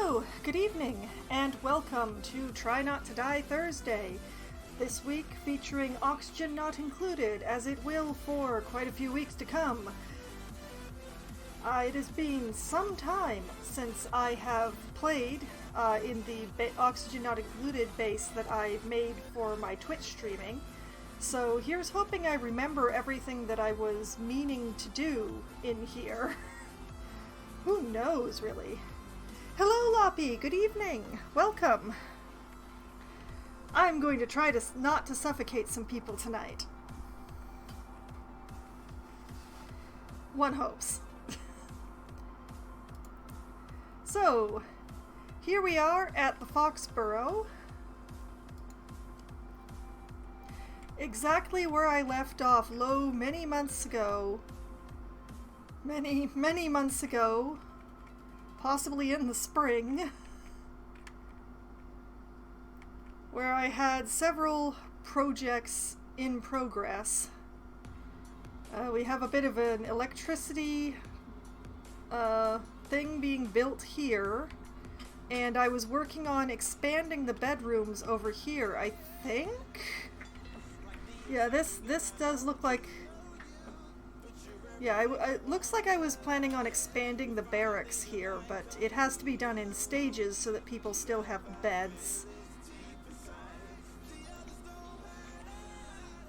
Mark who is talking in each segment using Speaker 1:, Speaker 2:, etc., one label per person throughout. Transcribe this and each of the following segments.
Speaker 1: Hello, good evening, and welcome to Try Not to Die Thursday. This week featuring Oxygen Not Included, as it will for quite a few weeks to come. It has been some time since I have played in the Oxygen Not Included base that I've made for my Twitch streaming. So here's hoping I remember everything that I was meaning to do in here. Who knows, really? Hello, Loppy. Good evening. Welcome. I'm going to try to not to suffocate some people tonight. One hopes. So, here we are at the Fox Burrow. Exactly where I left off many months ago. Many months ago. Possibly in the spring, where I had several projects in progress. We have a bit of an electricity thing being built here, and I was working on expanding the bedrooms over here, I think? Yeah, this does look like... Yeah, it looks like I was planning on expanding the barracks here, but it has to be done in stages so that people still have beds.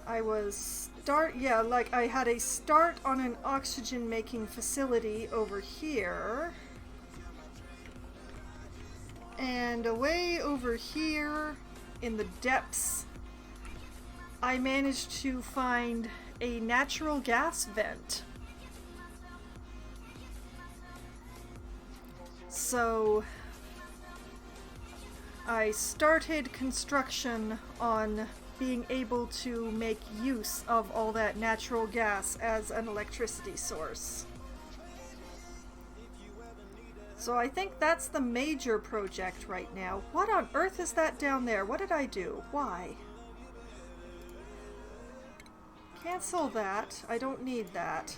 Speaker 1: I had a start on an oxygen making facility over here. And away over here in the depths, I managed to find a natural gas vent. So I started construction on being able to make use of all that natural gas as an electricity source. So I think that's the major project right now. What on earth is that down there? What did I do? Why? Cancel that. I don't need that.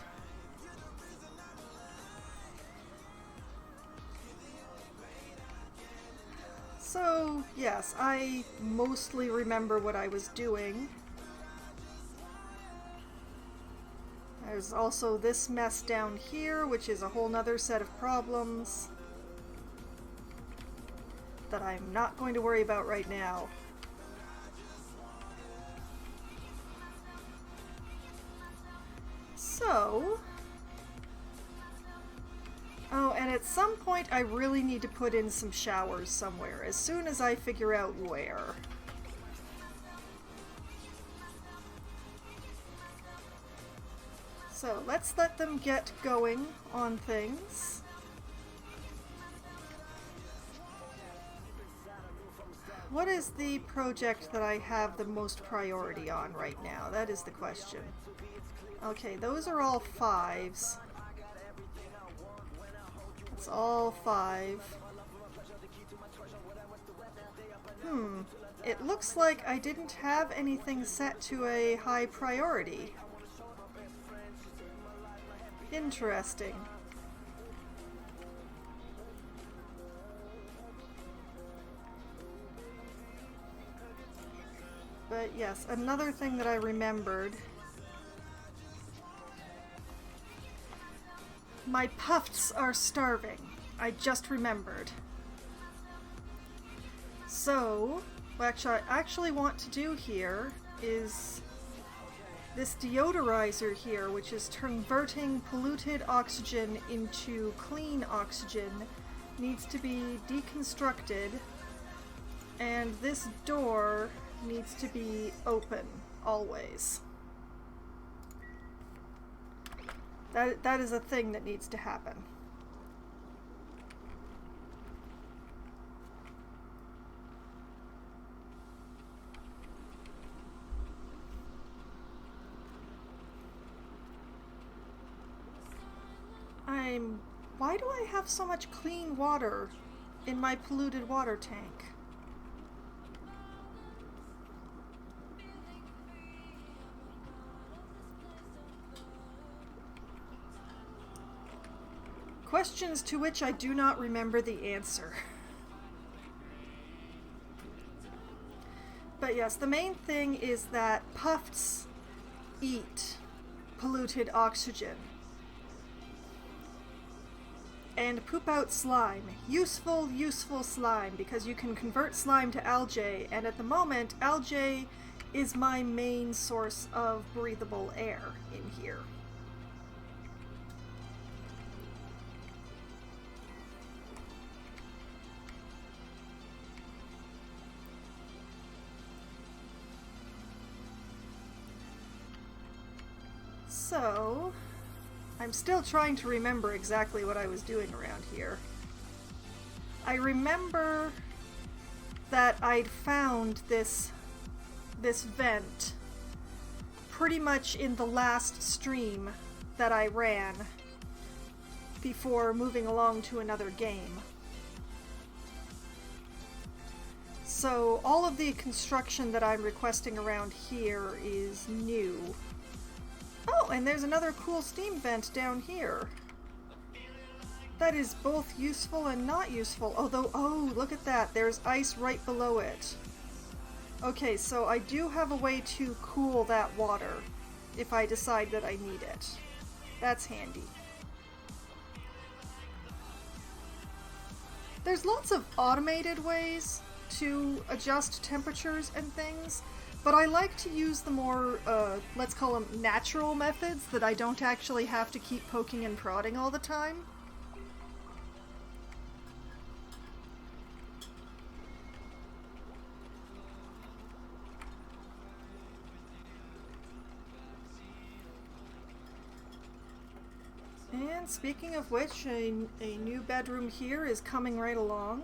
Speaker 1: So, yes, I mostly remember what I was doing. There's also this mess down here, which is a whole nother set of problems that I'm not going to worry about right now. So... Oh, and at some point I really need to put in some showers somewhere, as soon as I figure out where. So, let's let them get going on things. What is the project that I have the most priority on right now? That is the question. Okay, those are all 5s. It's all 5. It looks like I didn't have anything set to a high priority. Interesting. But yes, another thing that I remembered. My puffs are starving. I just remembered. So, what I actually want to do here is this deodorizer here, which is converting polluted oxygen into clean oxygen, needs to be deconstructed, and this door needs to be open always. That is a thing that needs to happen. Why do I have so much clean water in my polluted water tank? Questions to which I do not remember the answer. But yes, the main thing is that puffs eat polluted oxygen and poop out slime. Useful, useful slime, because you can convert slime to algae, and at the moment, algae is my main source of breathable air in here. So, I'm still trying to remember exactly what I was doing around here. I remember that I'd found this vent pretty much in the last stream that I ran before moving along to another game. So all of the construction that I'm requesting around here is new. Oh, and there's another cool steam vent down here. That is both useful and not useful. Although, oh, look at that. There's ice right below it. Okay, so I do have a way to cool that water if I decide that I need it. That's handy. There's lots of automated ways to adjust temperatures and things, but I like to use the more, let's call them natural methods that I don't actually have to keep poking and prodding all the time. And speaking of which, a new bedroom here is coming right along.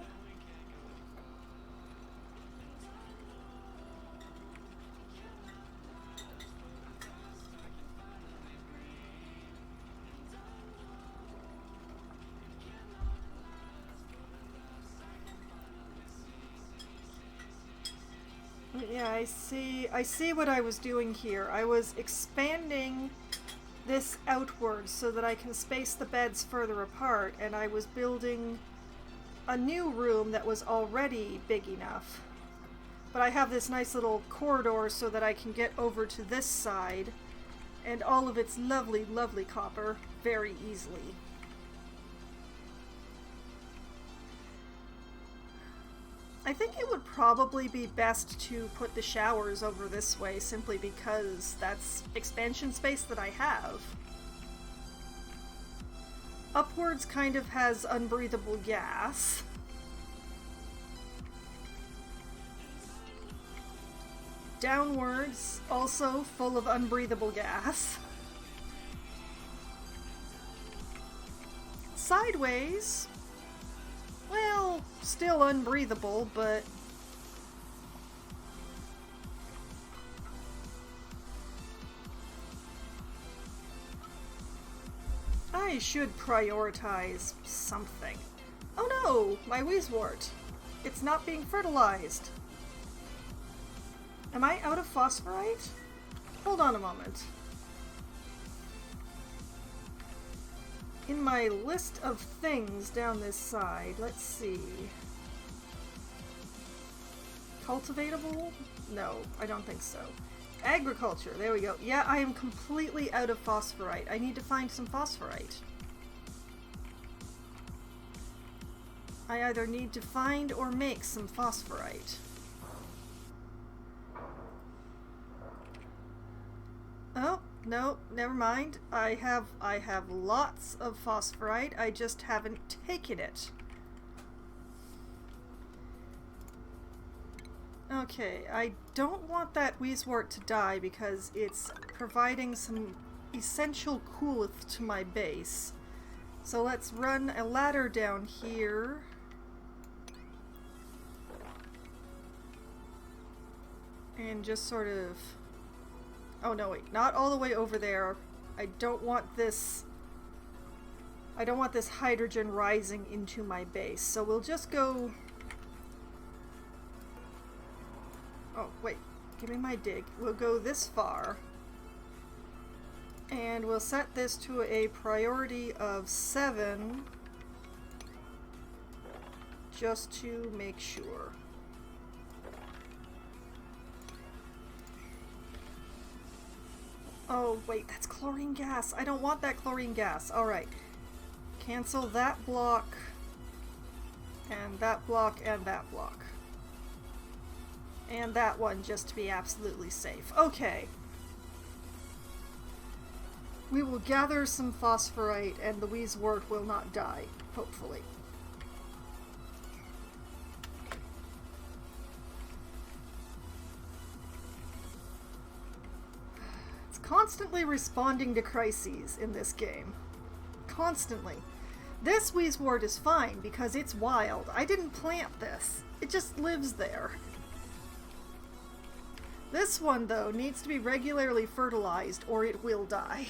Speaker 1: Yeah, I see what I was doing here. I was expanding this outwards so that I can space the beds further apart, and I was building a new room that was already big enough. But I have this nice little corridor so that I can get over to this side and all of its lovely, lovely copper very easily. I think it would probably be best to put the showers over this way simply because that's expansion space that I have. Upwards kind of has unbreathable gas. Downwards, also full of unbreathable gas. Sideways, well, still unbreathable, but I should prioritize something. Oh no, my Wheezewort. It's not being fertilized. Am I out of phosphorite? Hold on a moment. In my list of things down this side, let's see. Cultivatable? No, I don't think so. Agriculture, there we go. Yeah, I am completely out of phosphorite. I need to find some phosphorite. I either need to find or make some phosphorite. Oh, no, never mind. I have lots of phosphorite. I just haven't taken it. Okay, I don't want that Wheezewort to die because it's providing some essential coolth to my base. So let's run a ladder down here. And just sort of... Oh no, wait, not all the way over there. I don't want this hydrogen rising into my base. So we'll just go... Oh, wait, give me my dig. We'll go this far. And we'll set this to a priority of 7. Just to make sure. Oh, wait, that's chlorine gas. I don't want that chlorine gas. Alright. Cancel that block. And that block and that block. And that one, just to be absolutely safe. Okay. We will gather some phosphorite and the Wheezewort will not die, hopefully. It's constantly responding to crises in this game. Constantly. This Wheezewort is fine because it's wild. I didn't plant this. It just lives there. This one, though, needs to be regularly fertilized or it will die.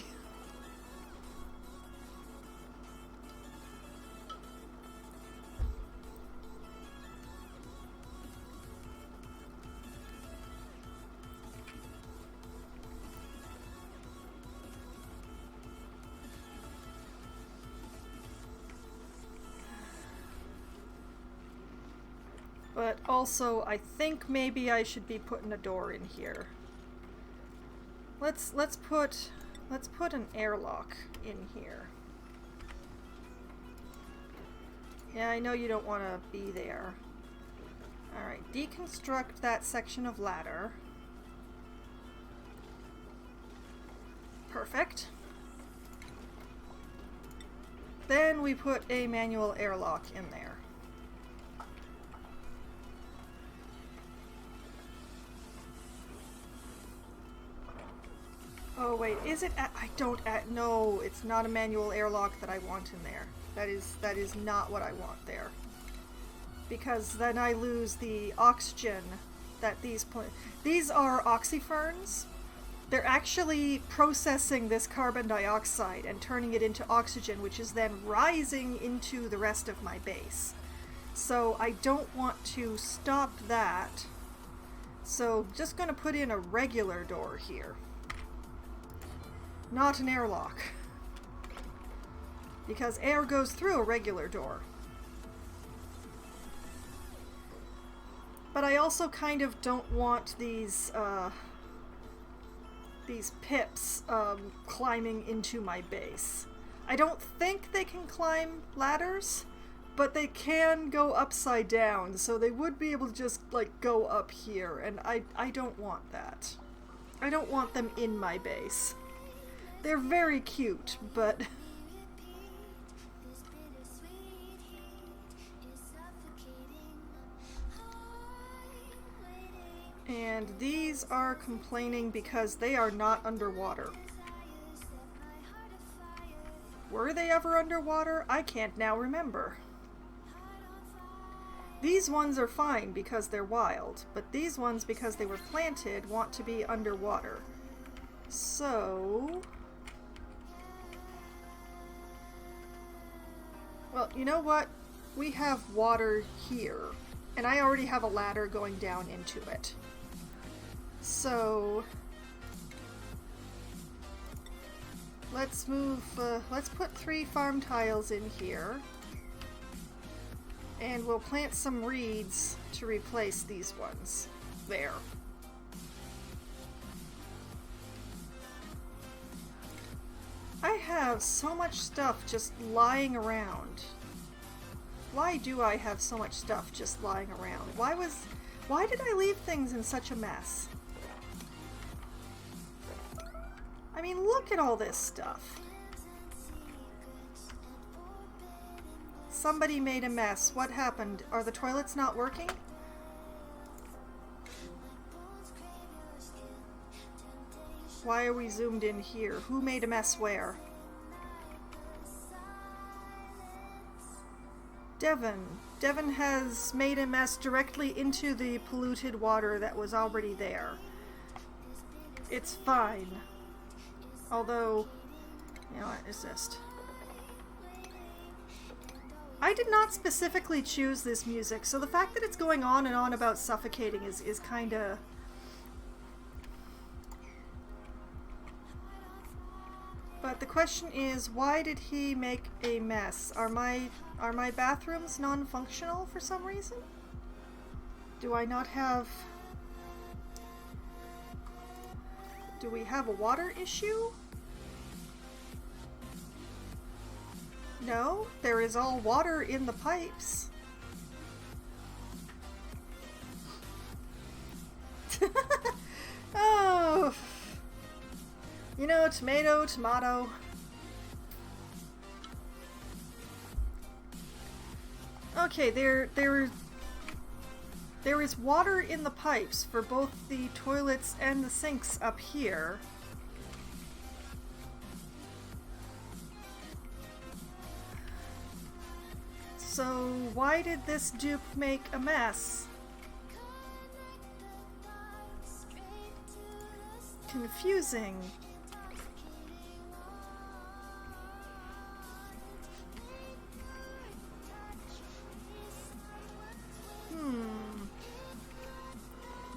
Speaker 1: But also, I think maybe I should be putting a door in here. Let's put an airlock in here. Yeah, I know you don't want to be there. Alright, deconstruct that section of ladder. Perfect. Then we put a manual airlock in there. Oh wait, is it? No, it's not a manual airlock that I want in there. That is not what I want there. Because then I lose the oxygen that these are oxyferns. They're actually processing this carbon dioxide and turning it into oxygen, which is then rising into the rest of my base. So I don't want to stop that. So just gonna put in a regular door here. Not an airlock. Because air goes through a regular door. But I also kind of don't want these pips climbing into my base. I don't think they can climb ladders, but they can go upside down, so they would be able to just, like, go up here, and I don't want that. I don't want them in my base. They're very cute, but... And these are complaining because they are not underwater. Were they ever underwater? I can't now remember. These ones are fine because they're wild, but these ones, because they were planted, want to be underwater. So... Well, you know what? We have water here, and I already have a ladder going down into it. So... let's move, let's put 3 farm tiles in here. And we'll plant some reeds to replace these ones. There. I have so much stuff just lying around. Why do I have so much stuff just lying around? Why did I leave things in such a mess? I mean, look at all this stuff. Somebody made a mess. What happened? Are the toilets not working? Why are we zoomed in here? Who made a mess where? Devon. Devon has made a mess directly into the polluted water that was already there. It's fine. Although, you know what, resist. I did not specifically choose this music, so the fact that it's going on and on about suffocating is kinda... But the question is, why did he make a mess? Are my bathrooms non-functional for some reason? Do I not have... Do we have a water issue? No, there is all water in the pipes. Oh, you know, tomato, tomato. Okay, there is water in the pipes for both the toilets and the sinks up here. So why did this dupe make a mess? Confusing.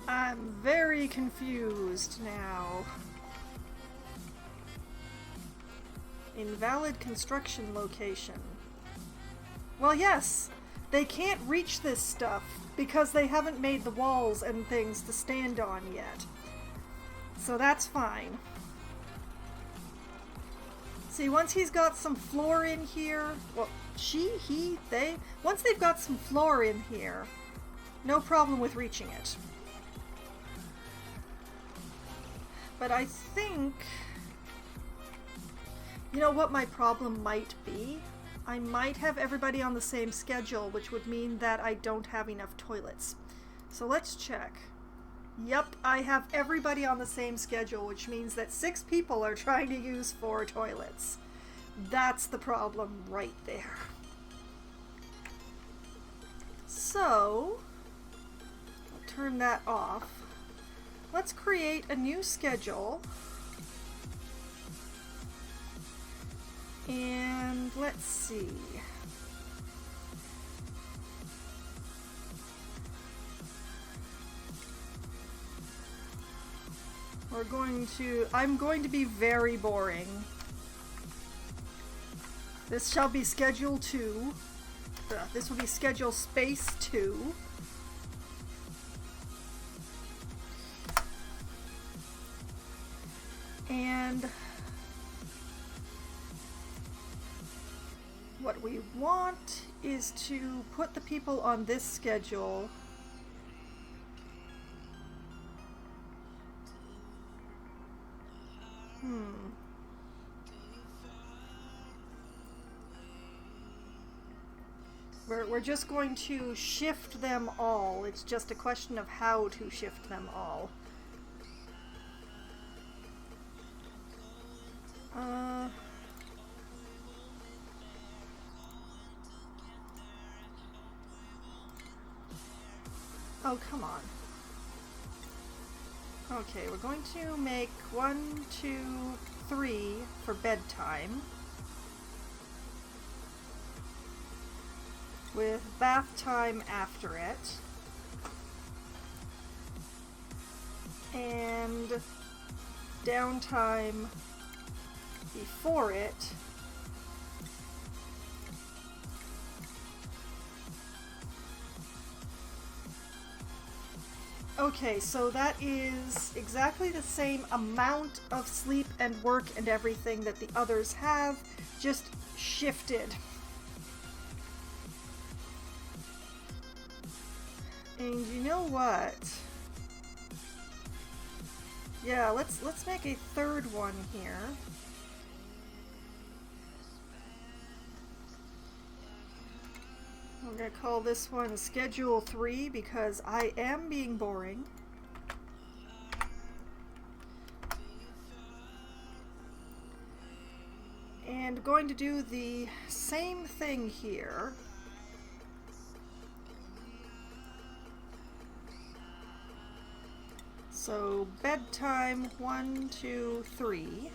Speaker 1: I'm very confused now. Invalid construction location. Well, yes, they can't reach this stuff because they haven't made the walls and things to stand on yet. So that's fine. See, once he's got some floor in here, well, they, once they've got some floor in here, no problem with reaching it. But I think, you know what my problem might be? I might have everybody on the same schedule, which would mean that I don't have enough toilets. So let's check. Yep, I have everybody on the same schedule, which means that 6 people are trying to use 4 toilets. That's the problem right there. So, I'll turn that off. Let's create a new schedule. And let's see. I'm going to be very boring. This shall be schedule 2. This will be schedule space 2. And what we want is to put the people on this schedule. We're just going to shift them all. It's just a question of how to shift them all. Oh, come on. Okay, we're going to make 1, 2, 3 for bedtime. With bath time after it. And downtime before it. Okay, so that is exactly the same amount of sleep and work and everything that the others have, just shifted. And you know what? Yeah, let's make a third one here. I'm gonna call this one Schedule 3 because I am being boring. And going to do the same thing here. So bedtime 1, 2, 3.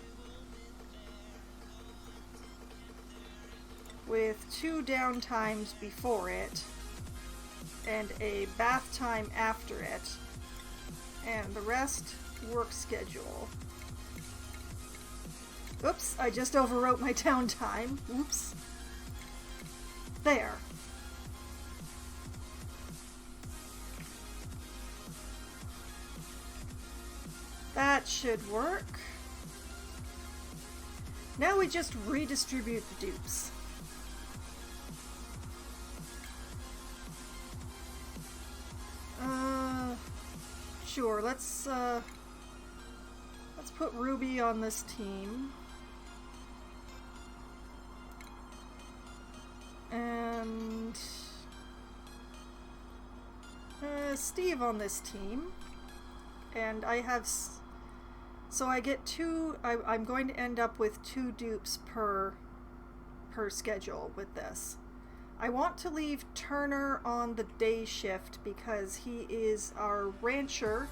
Speaker 1: With 2 downtimes before it, and a bath time after it, and the rest work schedule. Oops, I just overwrote my downtime. Oops. There. That that should work. Now we just redistribute the dupes. Sure, let's put Ruby on this team. And Steve on this team. And I have... So I get two... I'm going to end up with 2 dupes per schedule with this. I want to leave Turner on the day shift because he is our rancher,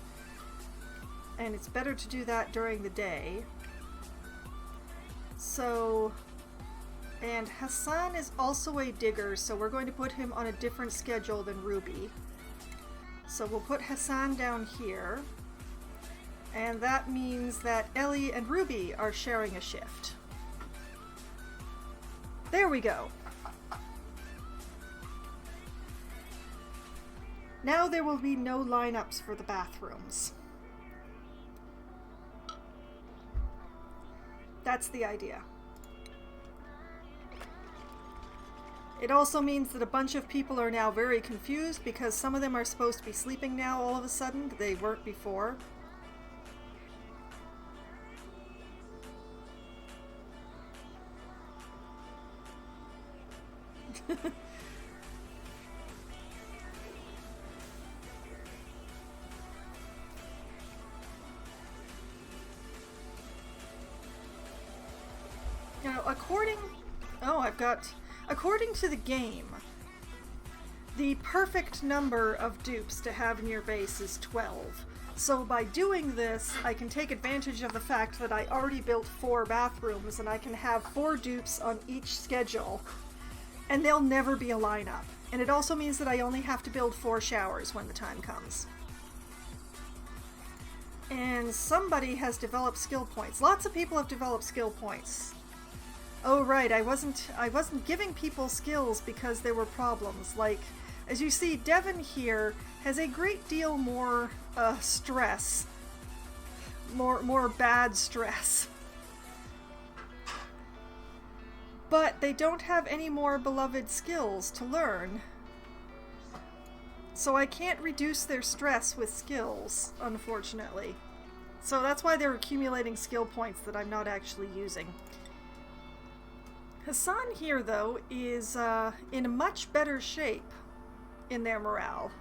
Speaker 1: and it's better to do that during the day. So, and Hassan is also a digger, so we're going to put him on a different schedule than Ruby. So we'll put Hassan down here, and that means that Ellie and Ruby are sharing a shift. There we go. Now there will be no lineups for the bathrooms. That's the idea. It also means that a bunch of people are now very confused because some of them are supposed to be sleeping now all of a sudden. They weren't before. Now, according to the game, the perfect number of dupes to have in your base is 12. So by doing this, I can take advantage of the fact that I already built 4 bathrooms and I can have 4 dupes on each schedule, and they'll never be a lineup. And it also means that I only have to build 4 showers when the time comes. And somebody has developed skill points. Lots of people have developed skill points. Oh right, I wasn't giving people skills because there were problems. Like, as you see, Devin here has a great deal more stress. More bad stress. But they don't have any more beloved skills to learn. So I can't reduce their stress with skills, unfortunately. So that's why they're accumulating skill points that I'm not actually using. Hassan here, though, is in a much better shape in their morale.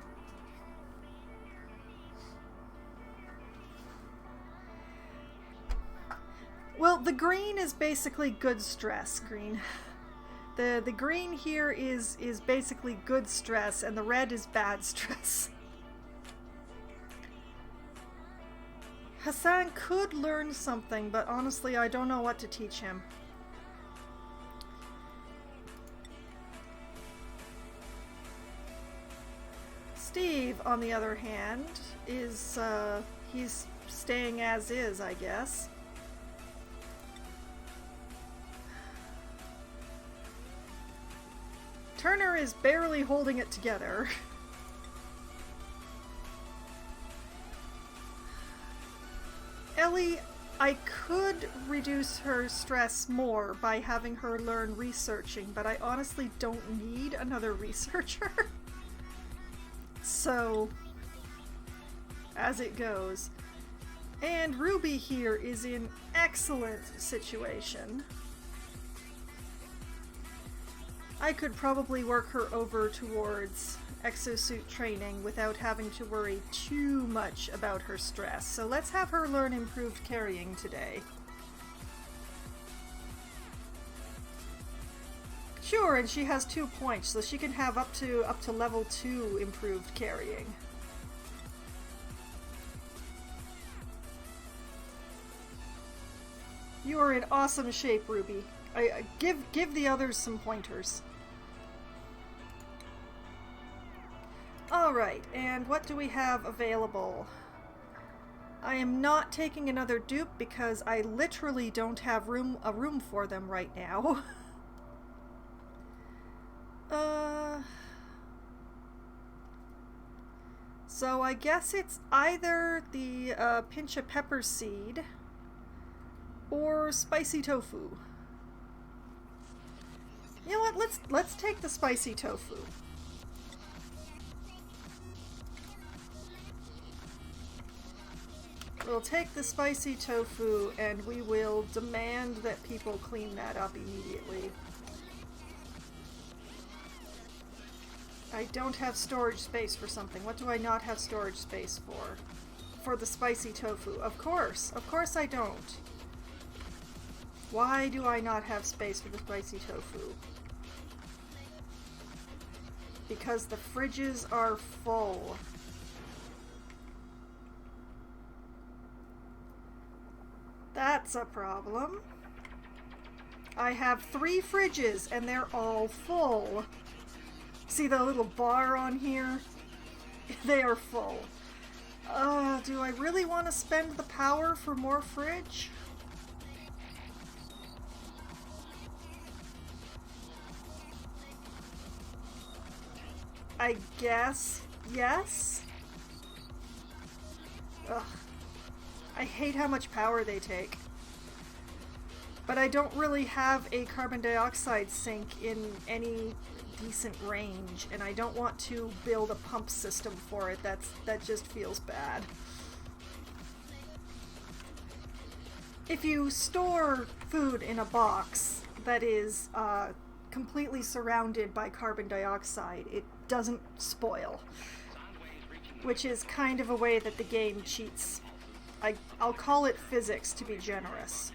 Speaker 1: Well, the green is basically good stress, green. The green here is basically good stress, and the red is bad stress. Hassan could learn something, but honestly, I don't know what to teach him. Steve, on the other hand, is, he's staying as is, I guess. Turner is barely holding it together. Ellie, I could reduce her stress more by having her learn researching, but I honestly don't need another researcher. So, as it goes. And Ruby here is in excellent situation. I could probably work her over towards exosuit training without having to worry too much about her stress. So let's have her learn improved carrying today. Sure, and she has 2 points, so she can have up to level 2 improved carrying. You are in awesome shape, Ruby. Give the others some pointers. Alright, and what do we have available? I am not taking another dupe because I literally don't have a room for them right now. So I guess it's either the pinch of pepper seed or spicy tofu. You know what? Let's take the spicy tofu. We'll take the spicy tofu and we will demand that people clean that up immediately. I don't have storage space for something. What do I not have storage space for? For the spicy tofu. Of course I don't. Why do I not have space for the spicy tofu? Because the fridges are full. That's a problem. I have 3 fridges and they're all full. See the little bar on here? They are full. Do I really want to spend the power for more fridge? I guess yes. Ugh. I hate how much power they take. But I don't really have a carbon dioxide sink in any decent range, and I don't want to build a pump system for it. That just feels bad. If you store food in a box that is completely surrounded by carbon dioxide, it doesn't spoil, which is kind of a way that the game cheats. I'll call it physics to be generous.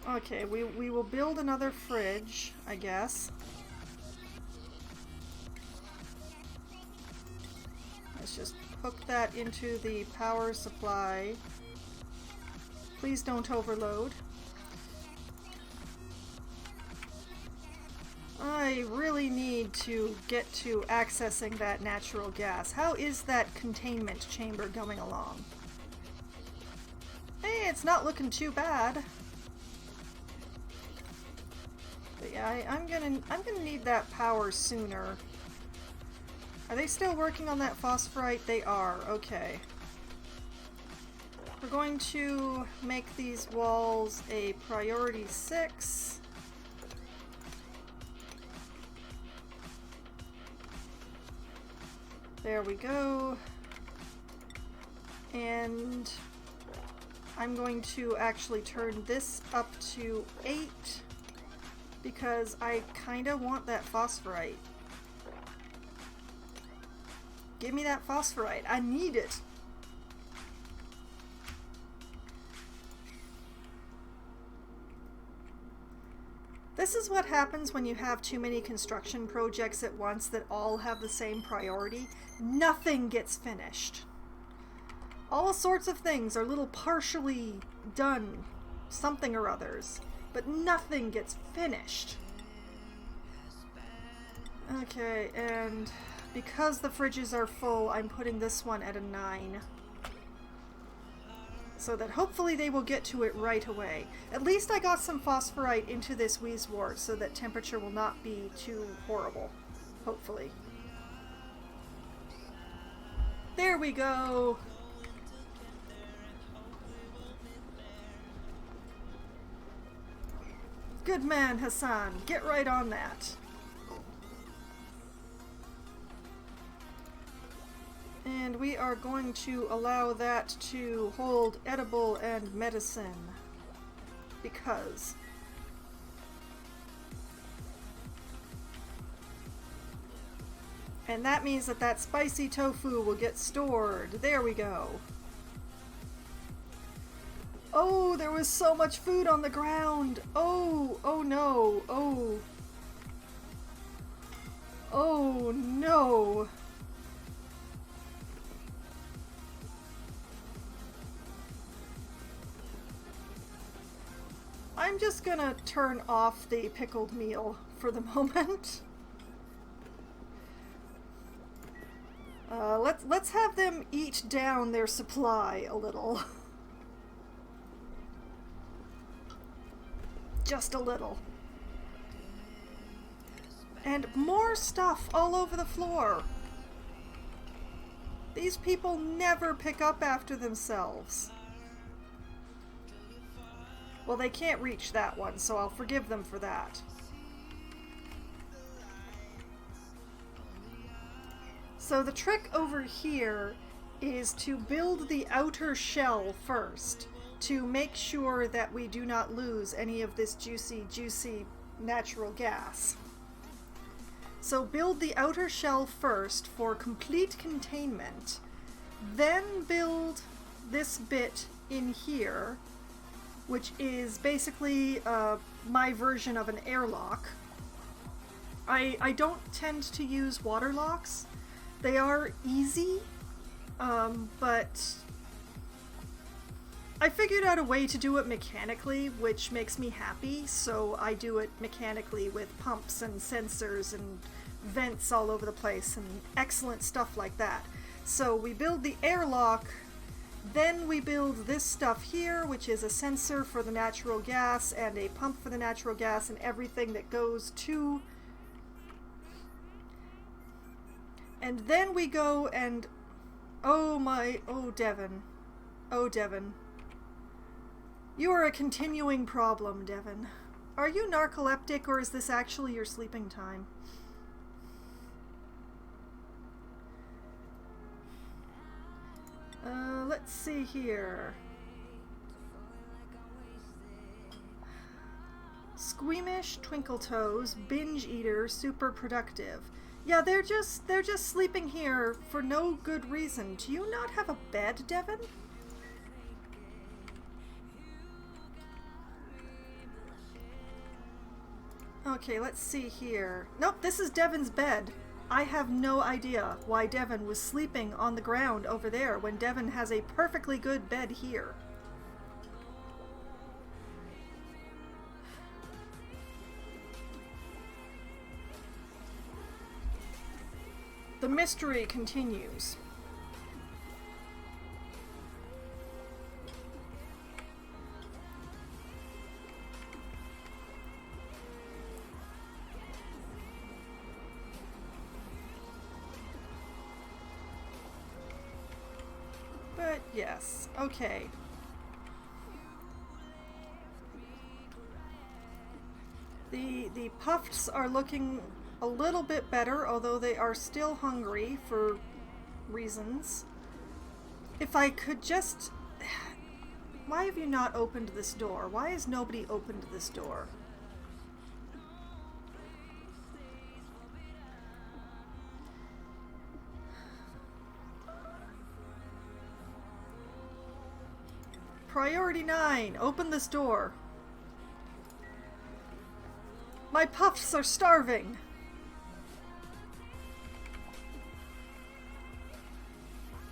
Speaker 1: Okay, we will build another fridge, I guess. Let's just hook that into the power supply. Please don't overload. I really need to get to accessing that natural gas. How is that containment chamber going along? Hey, it's not looking too bad. But yeah, I'm gonna need that power sooner. Are they still working on that phosphorite? They are. Okay. We're going to make these walls a priority 6. There we go. And I'm going to actually turn this up to 8 because I kinda want that phosphorite. Give me that phosphorite. I need it. This is what happens when you have too many construction projects at once that all have the same priority. Nothing gets finished. All sorts of things are little partially done, something or others, but nothing gets finished. Okay, and because the fridges are full, I'm putting this one at a 9. So that hopefully they will get to it right away. At least I got some phosphorite into this Wheezewort so that temperature will not be too horrible. Hopefully. There we go! Good man, Hassan. Get right on that. And we are going to allow that to hold edible and medicine. Because. And that means that that spicy tofu will get stored. There we go. Oh, there was so much food on the ground. Oh, oh no. Oh. Oh no. I'm just gonna turn off the pickled meal for the moment. Let's have them eat down their supply a little. Just a little. And more stuff all over the floor. These people never pick up after themselves. Well, they can't reach that one, so I'll forgive them for that. So the trick over here is to build the outer shell first to make sure that we do not lose any of this juicy, juicy natural gas. So build the outer shell first for complete containment, then build this bit in here, which is basically my version of an airlock. I don't tend to use water locks. They are easy, but I figured out a way to do it mechanically, which makes me happy, so I do it mechanically with pumps and sensors and vents all over the place and excellent stuff like that. So we build the airlock, then we build this stuff here, which is a sensor for the natural gas and a pump for the natural gas and everything that goes to. And then we go and, oh Devin. Oh, Devin. You are a continuing problem, Devin. Are you narcoleptic, or is this actually your sleeping time? Let's see here. Squeamish, twinkle toes, binge eater, super productive. Yeah, they're just sleeping here for no good reason. Do you not have a bed, Devin? Okay, let's see here. Nope, this is Devin's bed. I have no idea why Devin was sleeping on the ground over there when Devin has a perfectly good bed here. The mystery continues. But yes, okay. The puffs are looking a little bit better, although they are still hungry for reasons. If I could just... Why have you not opened this door? Why has nobody opened this door? Priority 9, open this door. My puffs are starving.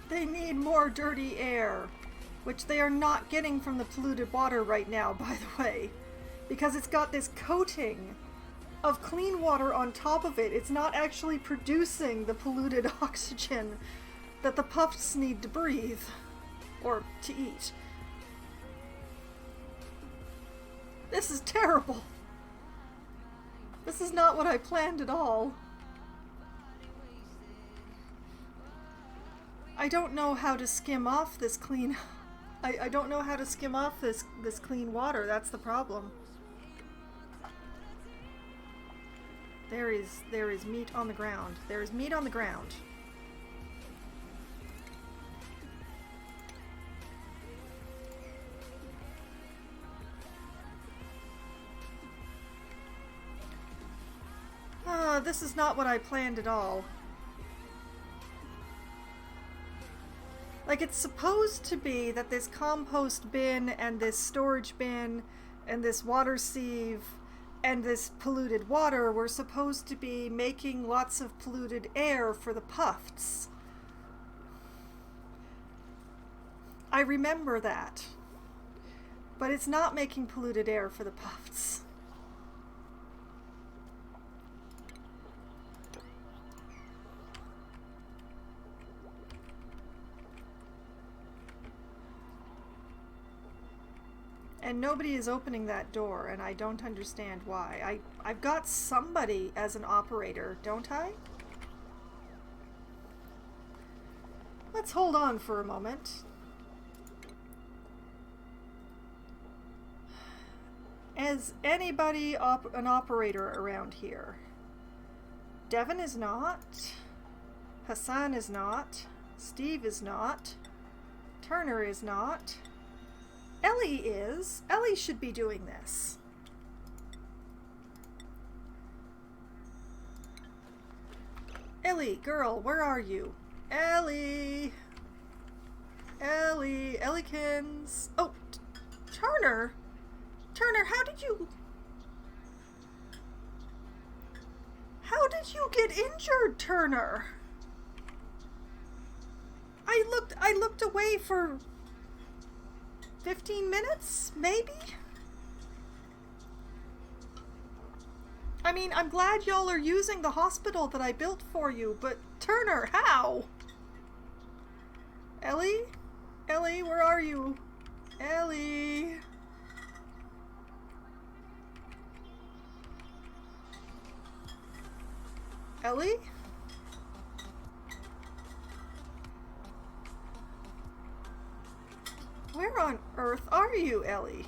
Speaker 1: They need more dirty air, which they are not getting from the polluted water right now, by the way, because it's got this coating of clean water on top of it. It's not actually producing the polluted oxygen that the puffs need to breathe or to eat. This is terrible. This is not what I planned at all. I don't know how to skim off this clean... I don't know how to skim off this clean water. That's the problem. There is meat on the ground. There is meat on the ground. This is not what I planned at all. Like, it's supposed to be that this compost bin and this storage bin and this water sieve and this polluted water were supposed to be making lots of polluted air for the puffs. I remember that. But it's not making polluted air for the puffs. And nobody is opening that door, and I don't understand why. I've got somebody as an operator, don't I? Let's hold on for a moment. Is anybody an operator around here? Devin is not. Hassan is not. Steve is not. Turner is not. Ellie is. Ellie should be doing this. Ellie, girl, where are you? Ellie! Ellie! Ellykins! Oh, Turner! Turner, how did you get injured, Turner? I looked away for 15 minutes, maybe? I mean, I'm glad y'all are using the hospital that I built for you, but Turner, how? Ellie? Ellie, where are you? Ellie? Ellie? Where on earth are you, Ellie?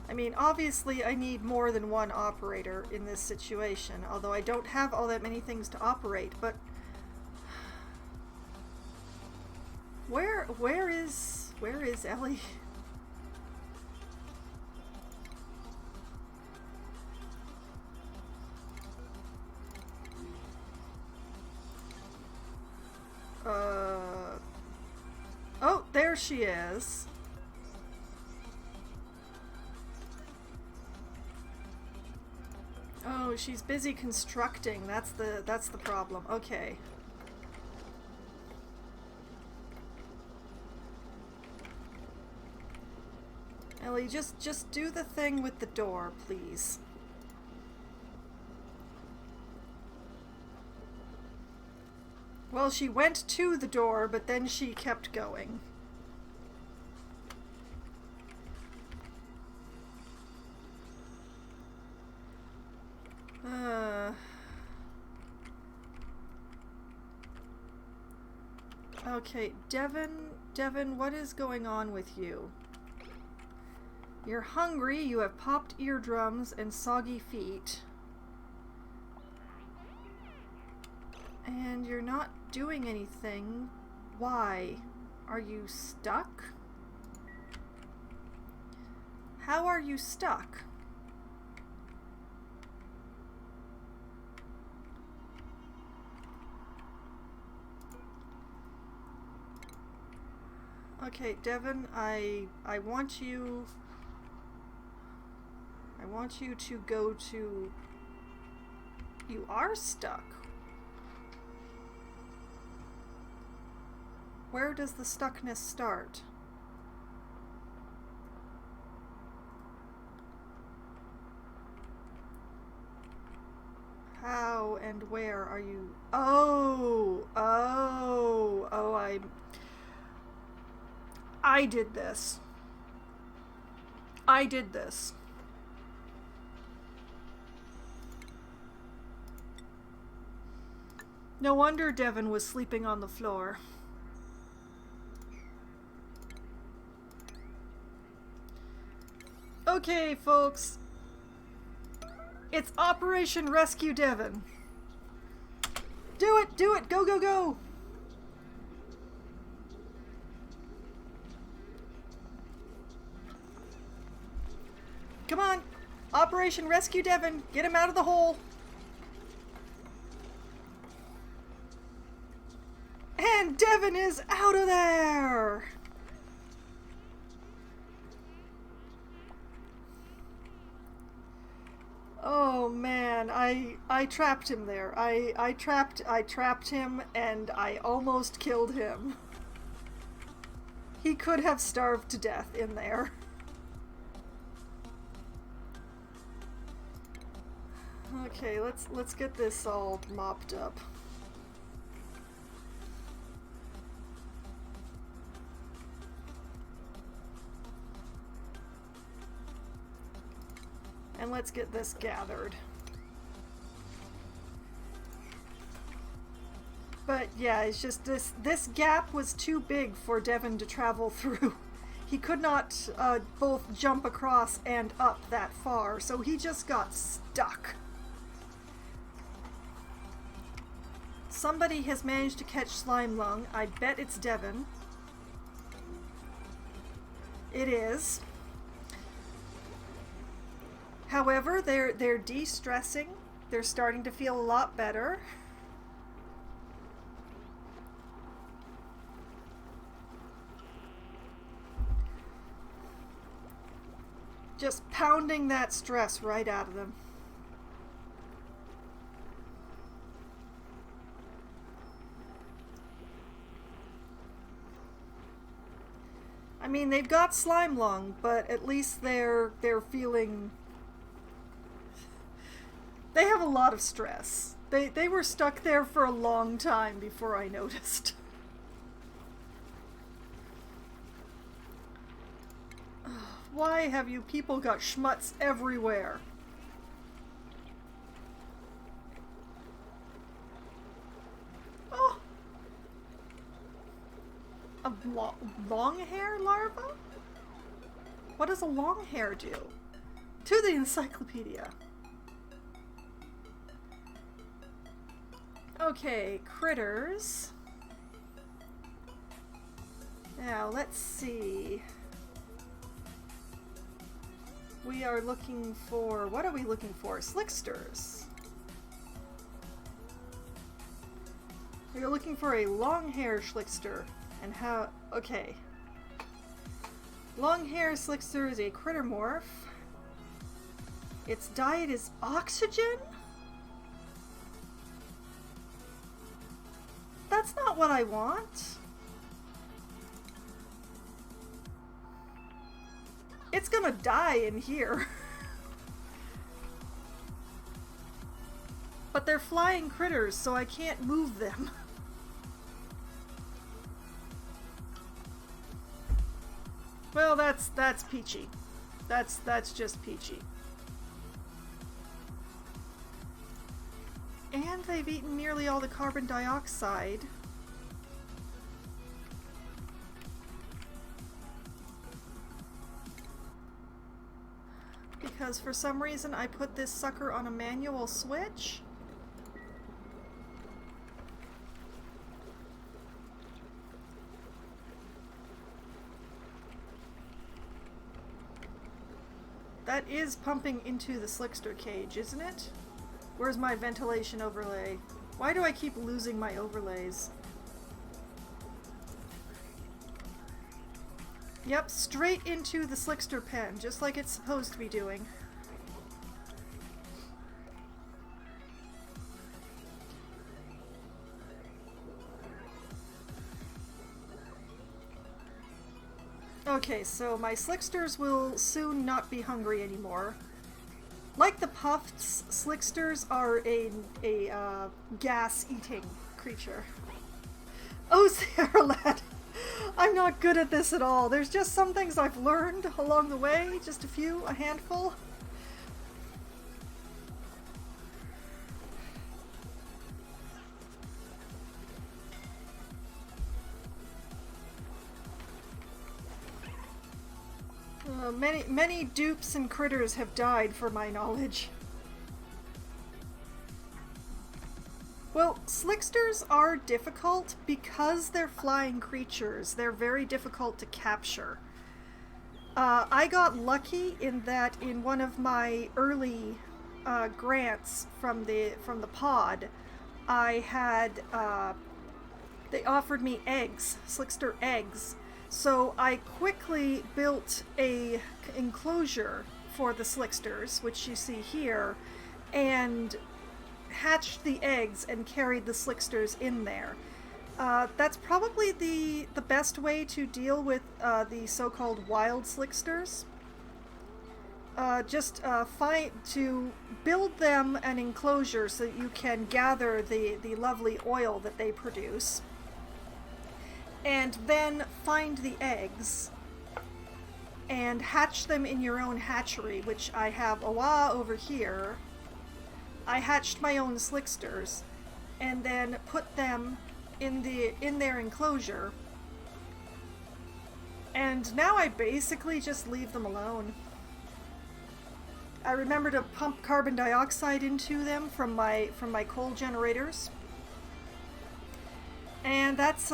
Speaker 1: I mean, obviously I need more than one operator in this situation, although I don't have all that many things to operate, but where is Ellie? Oh, there she is. Oh, she's busy constructing. That's the problem. Okay. Ellie, just do the thing with the door, please. Well, she went to the door, but then she kept going. Okay, Devin, what is going on with you? You're hungry, you have popped eardrums and soggy feet. And you're not doing anything. Why? Are you stuck? How are you stuck? Okay, Devin, I want you to go to... You are stuck. Where does the stuckness start? How and where are you? Oh, I did this. I did this. No wonder Devin was sleeping on the floor. Okay, folks. It's Operation Rescue Devin. Do it! Do it! Go, go, go! Come on! Operation Rescue Devin! Get him out of the hole! And Devin is out of there! Oh man, I trapped him there. I trapped him and I almost killed him. He could have starved to death in there. Okay, let's get this all mopped up. And let's get this gathered. But yeah, it's just this gap was too big for Devon to travel through. He could not both jump across and up that far, so he just got stuck. Somebody has managed to catch Slime Lung. I bet it's Devon. It is. However, they're de-stressing. They're starting to feel a lot better. Just pounding that stress right out of them. I mean, they've got Slime Lung, but at least they're feeling... They have a lot of stress. They were stuck there for a long time before I noticed. Why have you people got schmutz everywhere? Oh! A long hair larva? What does a long hair do? To the encyclopedia. Okay, critters. Now, let's see. We are looking for... What are we looking for? Slicksters. We are looking for a long-hair Schlickster. And how... Okay. Long-hair Slickster is a critter morph. Its diet is oxygen? That's not what I want. It's gonna die in here. But they're flying critters, so I can't move them. Well, that's peachy. That's just peachy. And they've eaten nearly all the carbon dioxide. Because for some reason I put this sucker on a manual switch. That is pumping into the Slickster cage, isn't it? Where's my ventilation overlay? Why do I keep losing my overlays? Yep, straight into the Slickster pen, just like it's supposed to be doing. Okay, so my Slicksters will soon not be hungry anymore. Like the Puffs, Slicksters are a gas-eating creature. Oh, Sarah Lad! I'm not good at this at all. There's just some things I've learned along the way. Just a handful. Many dupes and critters have died for my knowledge. Well, Slicksters are difficult because they're flying creatures. They're very difficult to capture. I got lucky in that in one of my early grants from the pod, I had they offered me eggs, Slickster eggs. So I quickly built a enclosure for the Slicksters, which you see here, and hatched the eggs and carried the Slicksters in there. That's probably the best way to deal with the so-called wild Slicksters. To build them an enclosure so that you can gather the lovely oil that they produce. And then find the eggs and hatch them in your own hatchery, which I have a wa over here. I hatched my own slicksters and then put them in their enclosure. And now I basically just leave them alone. I remember to pump carbon dioxide into them from my coal generators. And that's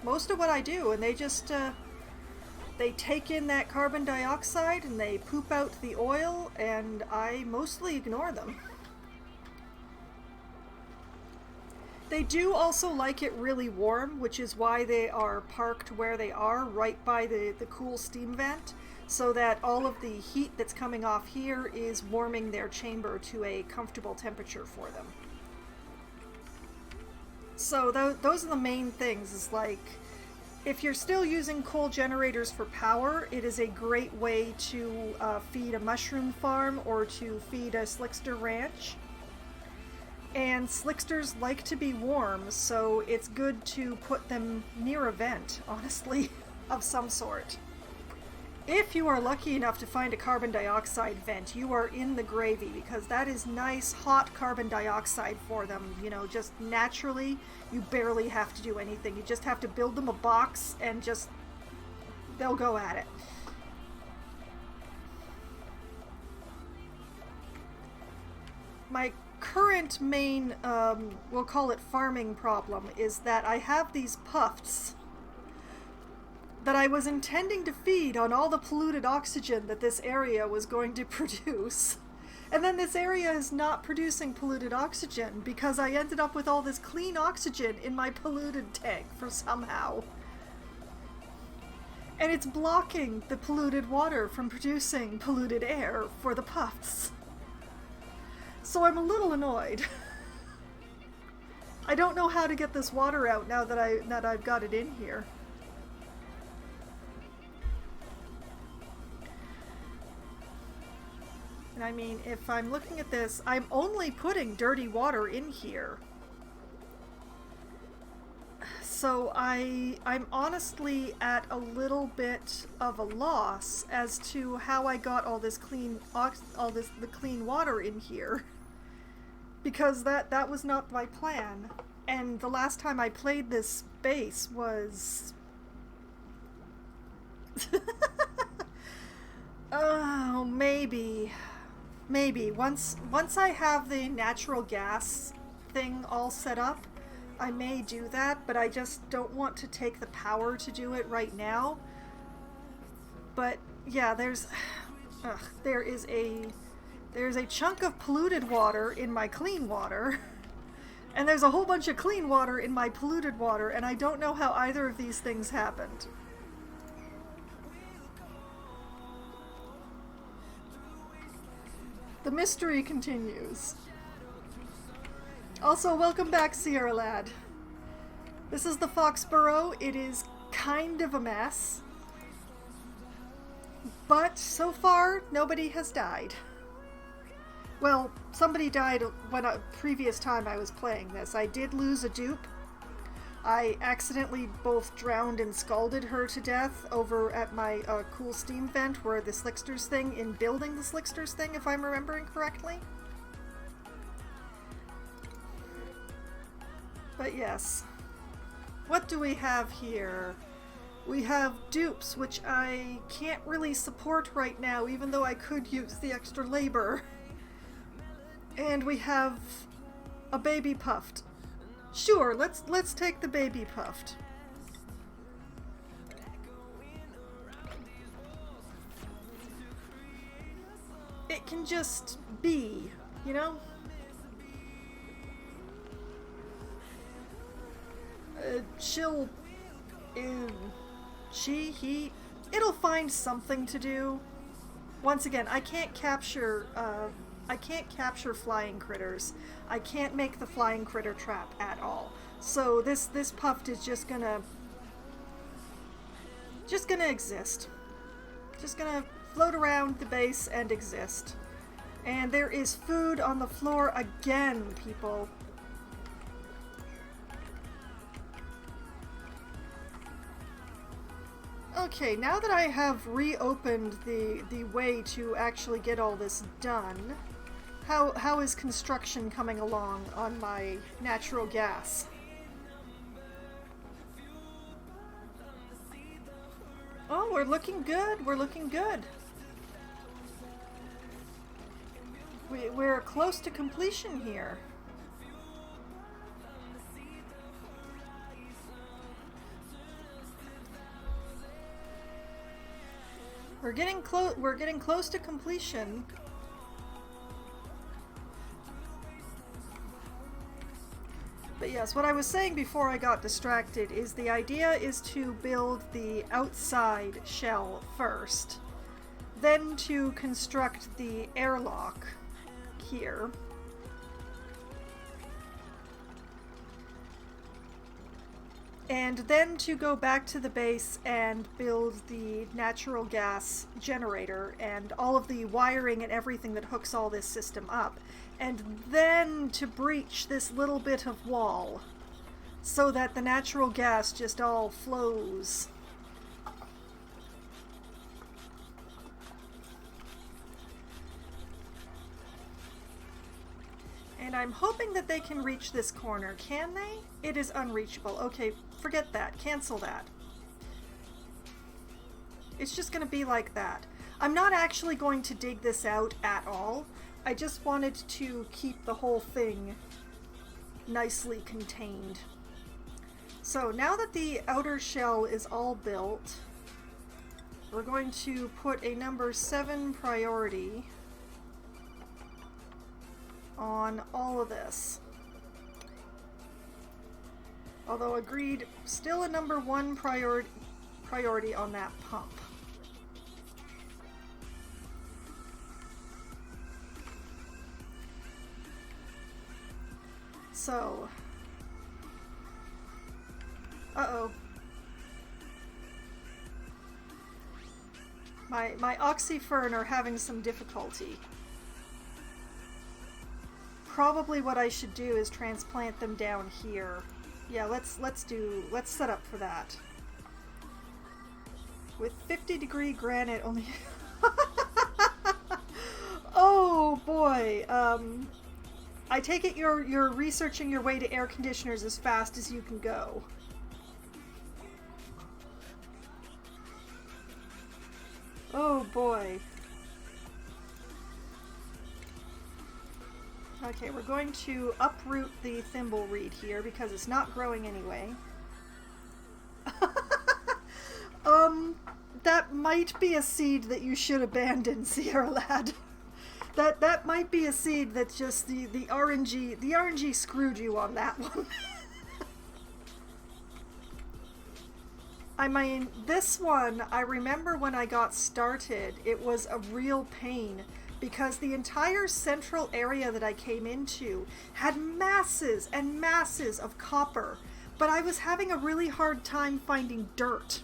Speaker 1: most of what I do, and they just they take in that carbon dioxide and they poop out the oil, and I mostly ignore them. They do also like it really warm, which is why they are parked where they are, right by the cool steam vent, so that all of the heat that's coming off here is warming their chamber to a comfortable temperature for them. So those are the main things, is like, if you're still using coal generators for power, it is a great way to feed a mushroom farm or to feed a slickster ranch. And slicksters like to be warm, so it's good to put them near a vent, honestly, of some sort. If you are lucky enough to find a carbon dioxide vent, you are in the gravy, because that is nice hot carbon dioxide for them. You know, just naturally, you barely have to do anything. You just have to build them a box and just, they'll go at it. My current main, we'll call it farming problem, is that I have these puffs that I was intending to feed on all the polluted oxygen that this area was going to produce. And then this area is not producing polluted oxygen because I ended up with all this clean oxygen in my polluted tank for somehow. And it's blocking the polluted water from producing polluted air for the puffs. So I'm a little annoyed. I don't know how to get this water out now that I've got it in here. And I mean, if I'm looking at this, I'm only putting dirty water in here. So I'm honestly at a little bit of a loss as to how I got all this the clean water in here. Because that was not my plan. And the last time I played this base was oh, maybe once I have the natural gas thing all set up, I may do that, but I just don't want to take the power to do it right now. But yeah, there's a chunk of polluted water in my clean water, and there's a whole bunch of clean water in my polluted water, and I don't know how either of these things happened. The mystery continues. Also, welcome back, Sierra Lad. This is the Fox Burrow. It is kind of a mess, but so far nobody has died. Well, somebody died when previous time I was playing this. I did lose a dupe. I accidentally both drowned and scalded her to death over at my cool steam vent where the Slicksters thing, in building the Slicksters thing, if I'm remembering correctly. But yes. What do we have here? We have dupes, which I can't really support right now, even though I could use the extra labor. And we have a baby puffed. Sure, let's take the baby puffed. It can just be, you know? It'll find something to do. Once again, I can't capture flying critters. I can't make the flying critter trap at all. So this puffed is just gonna exist. Just gonna float around the base and exist. And there is food on the floor again, people. Okay, now that I have reopened the way to actually get all this done, how is construction coming along on my natural gas? Oh, we're looking good. We're looking good. We're close to completion here. We're getting close. We're getting close to completion. But yes, what I was saying before I got distracted is the idea is to build the outside shell first, then to construct the airlock here. And then to go back to the base and build the natural gas generator and all of the wiring and everything that hooks all this system up. And then to breach this little bit of wall so that the natural gas just all flows. And I'm hoping that they can reach this corner. Can they? It is unreachable. Okay, forget that. Cancel that. It's just going to be like that. I'm not actually going to dig this out at all. I just wanted to keep the whole thing nicely contained. So now that the outer shell is all built, we're going to put a number 7 priority on all of this. Although agreed, still a number 1 priority on that pump. So, uh-oh. My oxyfern are having some difficulty. Probably what I should do is transplant them down here. Yeah, let's set up for that. With 50-degree granite only. Oh boy. I take it you're researching your way to air conditioners as fast as you can go. Oh boy. Okay, we're going to uproot the thimble reed here because it's not growing anyway. That might be a seed that you should abandon, Sierra Lad. That might be a seed that just the RNG screwed you on that one. I mean, this one, I remember when I got started, it was a real pain because the entire central area that I came into had masses and masses of copper, but I was having a really hard time finding dirt.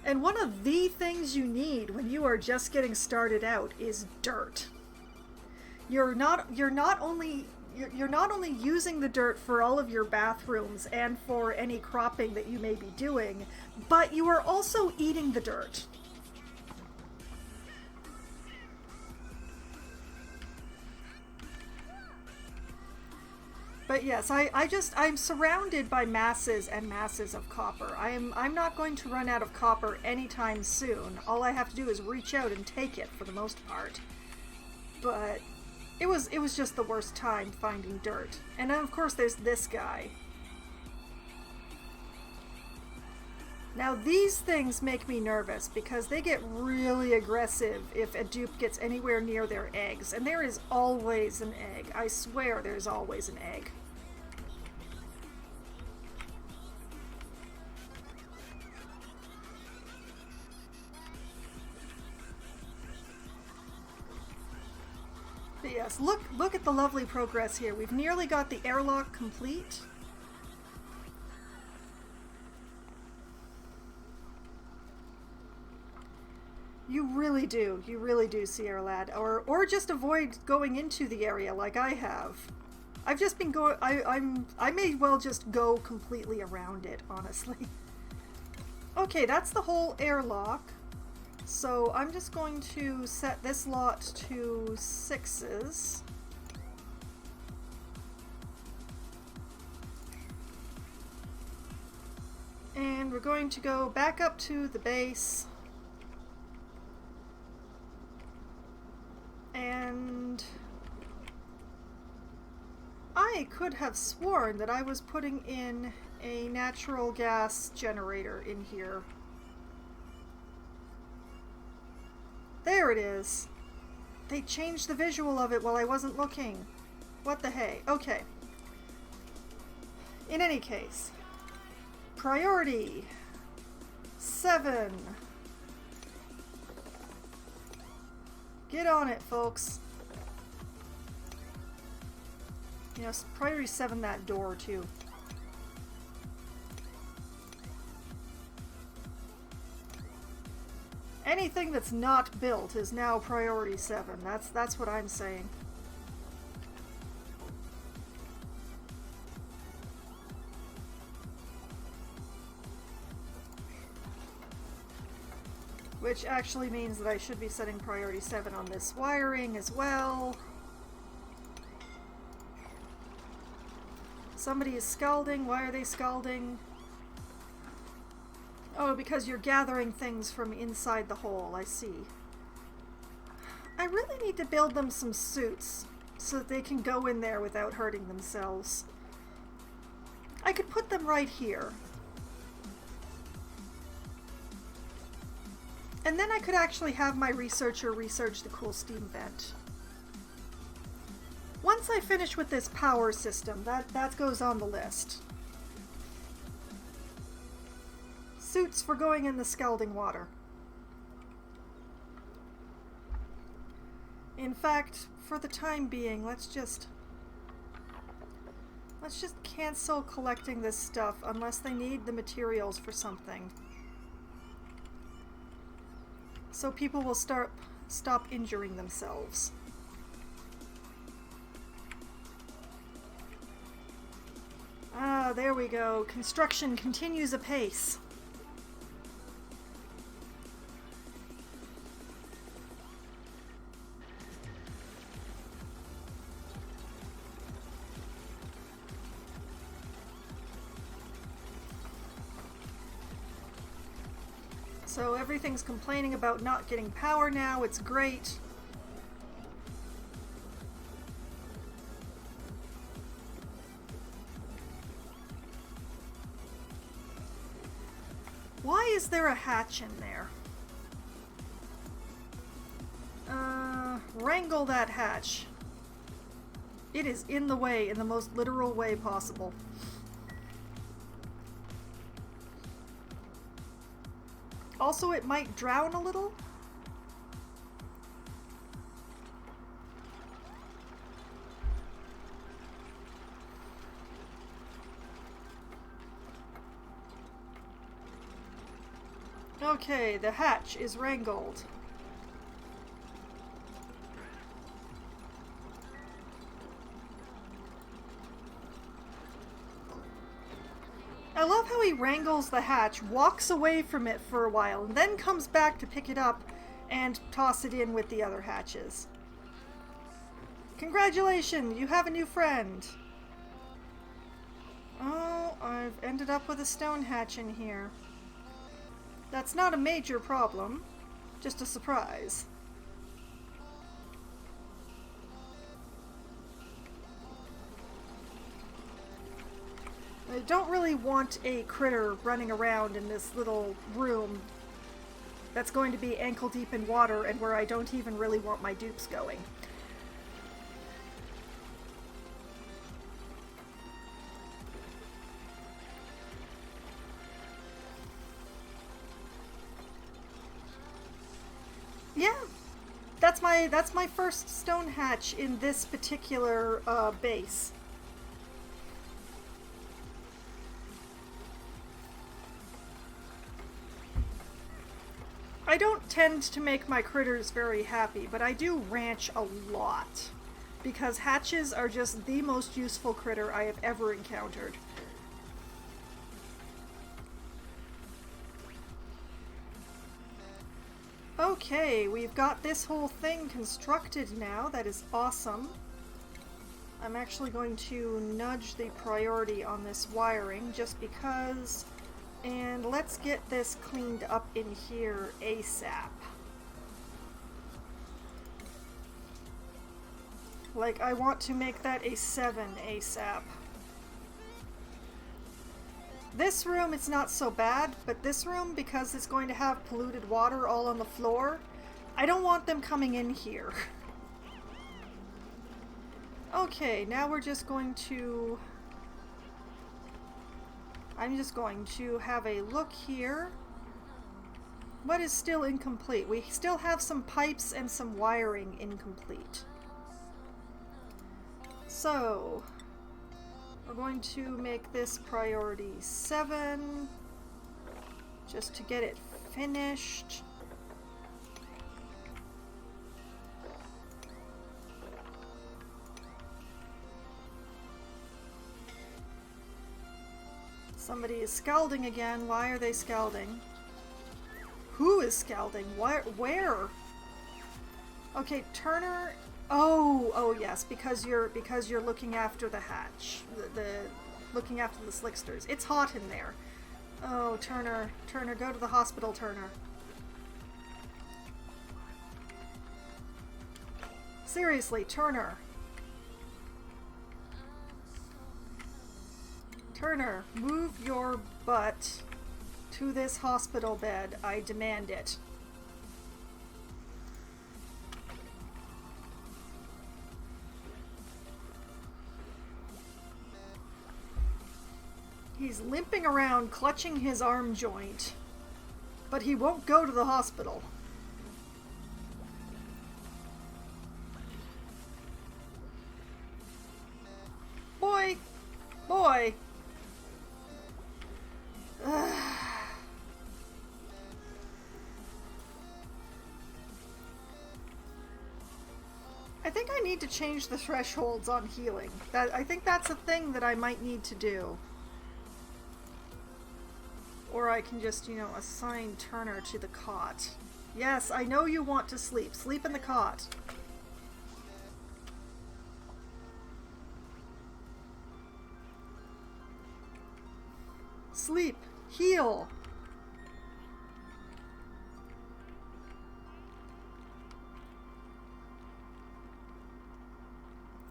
Speaker 1: And one of the things you need when you are just getting started out is dirt. You're not only using the dirt for all of your bathrooms and for any cropping that you may be doing, but you are also eating the dirt. But yes, I'm surrounded by masses and masses of copper. I'm not going to run out of copper anytime soon. All I have to do is reach out and take it for the most part. But it was just the worst time finding dirt. And then of course there's this guy. Now these things make me nervous because they get really aggressive if a dupe gets anywhere near their eggs. And there is always an egg. I swear there's always an egg. But yes, look at the lovely progress here. We've nearly got the airlock complete. You really do, Sierra Lad. Or just avoid going into the area like I have. I've just been going. I may well just go completely around it, honestly. Okay, that's the whole airlock. So I'm just going to set this lot to 6s. And we're going to go back up to the base. And I could have sworn that I was putting in a natural gas generator in here. There it is. They changed the visual of it while I wasn't looking. What the hey? Okay. In any case, priority 7. Get on it, folks. You know, priority 7 that door too. Anything that's not built is now priority 7. That's what I'm saying. Which actually means that I should be setting priority 7 on this wiring as well. Somebody is scalding. Why are they scalding? Oh, because you're gathering things from inside the hole. I see. I really need to build them some suits so that they can go in there without hurting themselves. I could put them right here. And then I could actually have my researcher research the cool steam vent. Once I finish with this power system, that goes on the list. Suits for going in the scalding water. In fact, for the time being, let's just cancel collecting this stuff unless they need the materials for something. So people will stop injuring themselves. Ah, there we go. Construction continues apace. So everything's complaining about not getting power now. It's great. Why is there a hatch in there? Wrangle that hatch. It is in the way in the most literal way possible. Also, it might drown a little. Okay, the hatch is wrangled. I love how he wrangles the hatch, walks away from it for a while, and then comes back to pick it up and toss it in with the other hatches. Congratulations, you have a new friend. Oh, I've ended up with a stone hatch in here. That's not a major problem, just a surprise. I don't really want a critter running around in this little room that's going to be ankle deep in water and where I don't even really want my dupes going. Yeah, that's my first stone hatch in this particular base. I don't tend to make my critters very happy, but I do ranch a lot. because hatches are just the most useful critter I have ever encountered. Okay, we've got this whole thing constructed now. That is awesome. I'm actually going to nudge the priority on this wiring just because, and let's get this cleaned up in here ASAP. Like, I want to make that a 7 ASAP. This room, it's not so bad, but this room, because it's going to have polluted water all on the floor, I don't want them coming in here. Okay, now we're just going to... I'm just going to have a look here. What is still incomplete? We still have some pipes and some wiring incomplete. So... we're going to make this priority 7, just to get it finished. Somebody is scalding again. Why are they scalding? Who is scalding? Where? Okay, Turner... Oh yes, because you're looking after the hatch, looking after the slicksters. It's hot in there. Oh, Turner, go to the hospital, Turner. Seriously, Turner. Turner, move your butt to this hospital bed. I demand it. He's limping around, clutching his arm joint, but he won't go to the hospital. Boy! I think I need to change the thresholds on healing. I think that's a thing that I might need to do. Or I can just, you know, assign Turner to the cot. Yes, I know you want to sleep. Sleep in the cot. Sleep. Heal.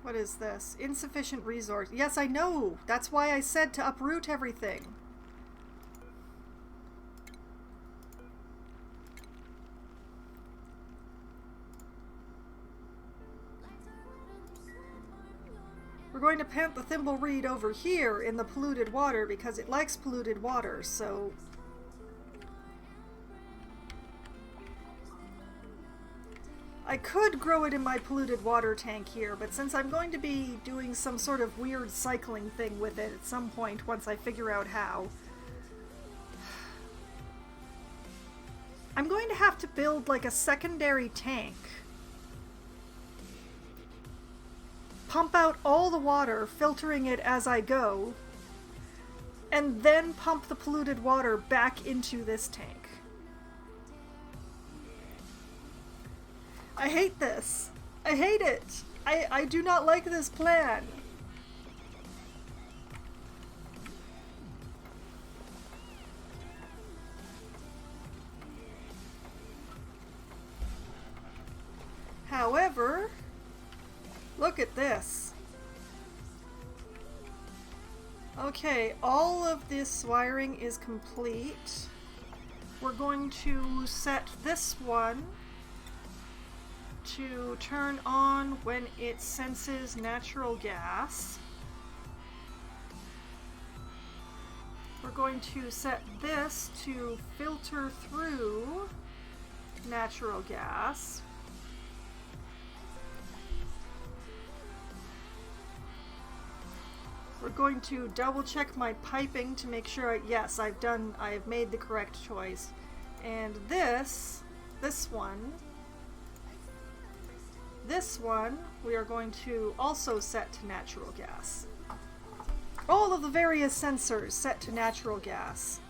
Speaker 1: What is this? Insufficient resource. Yes, I know. That's why I said to uproot everything. We're going to plant the thimble reed over here in the polluted water because it likes polluted water, so... I could grow it in my polluted water tank here, but since I'm going to be doing some sort of weird cycling thing with it at some point once I figure out how, I'm going to have to build like a secondary tank. Pump out all the water, filtering it as I go, and then pump the polluted water back into this tank. I hate this. I hate it. I do not like this plan. However, look at this. Okay, all of this wiring is complete. We're going to set this one to turn on when it senses natural gas. We're going to set this to filter through natural gas. We're going to double check my piping to make sure, yes, I've made the correct choice. And this one, this one we are going to also set to natural gas. All of the various sensors set to natural gas.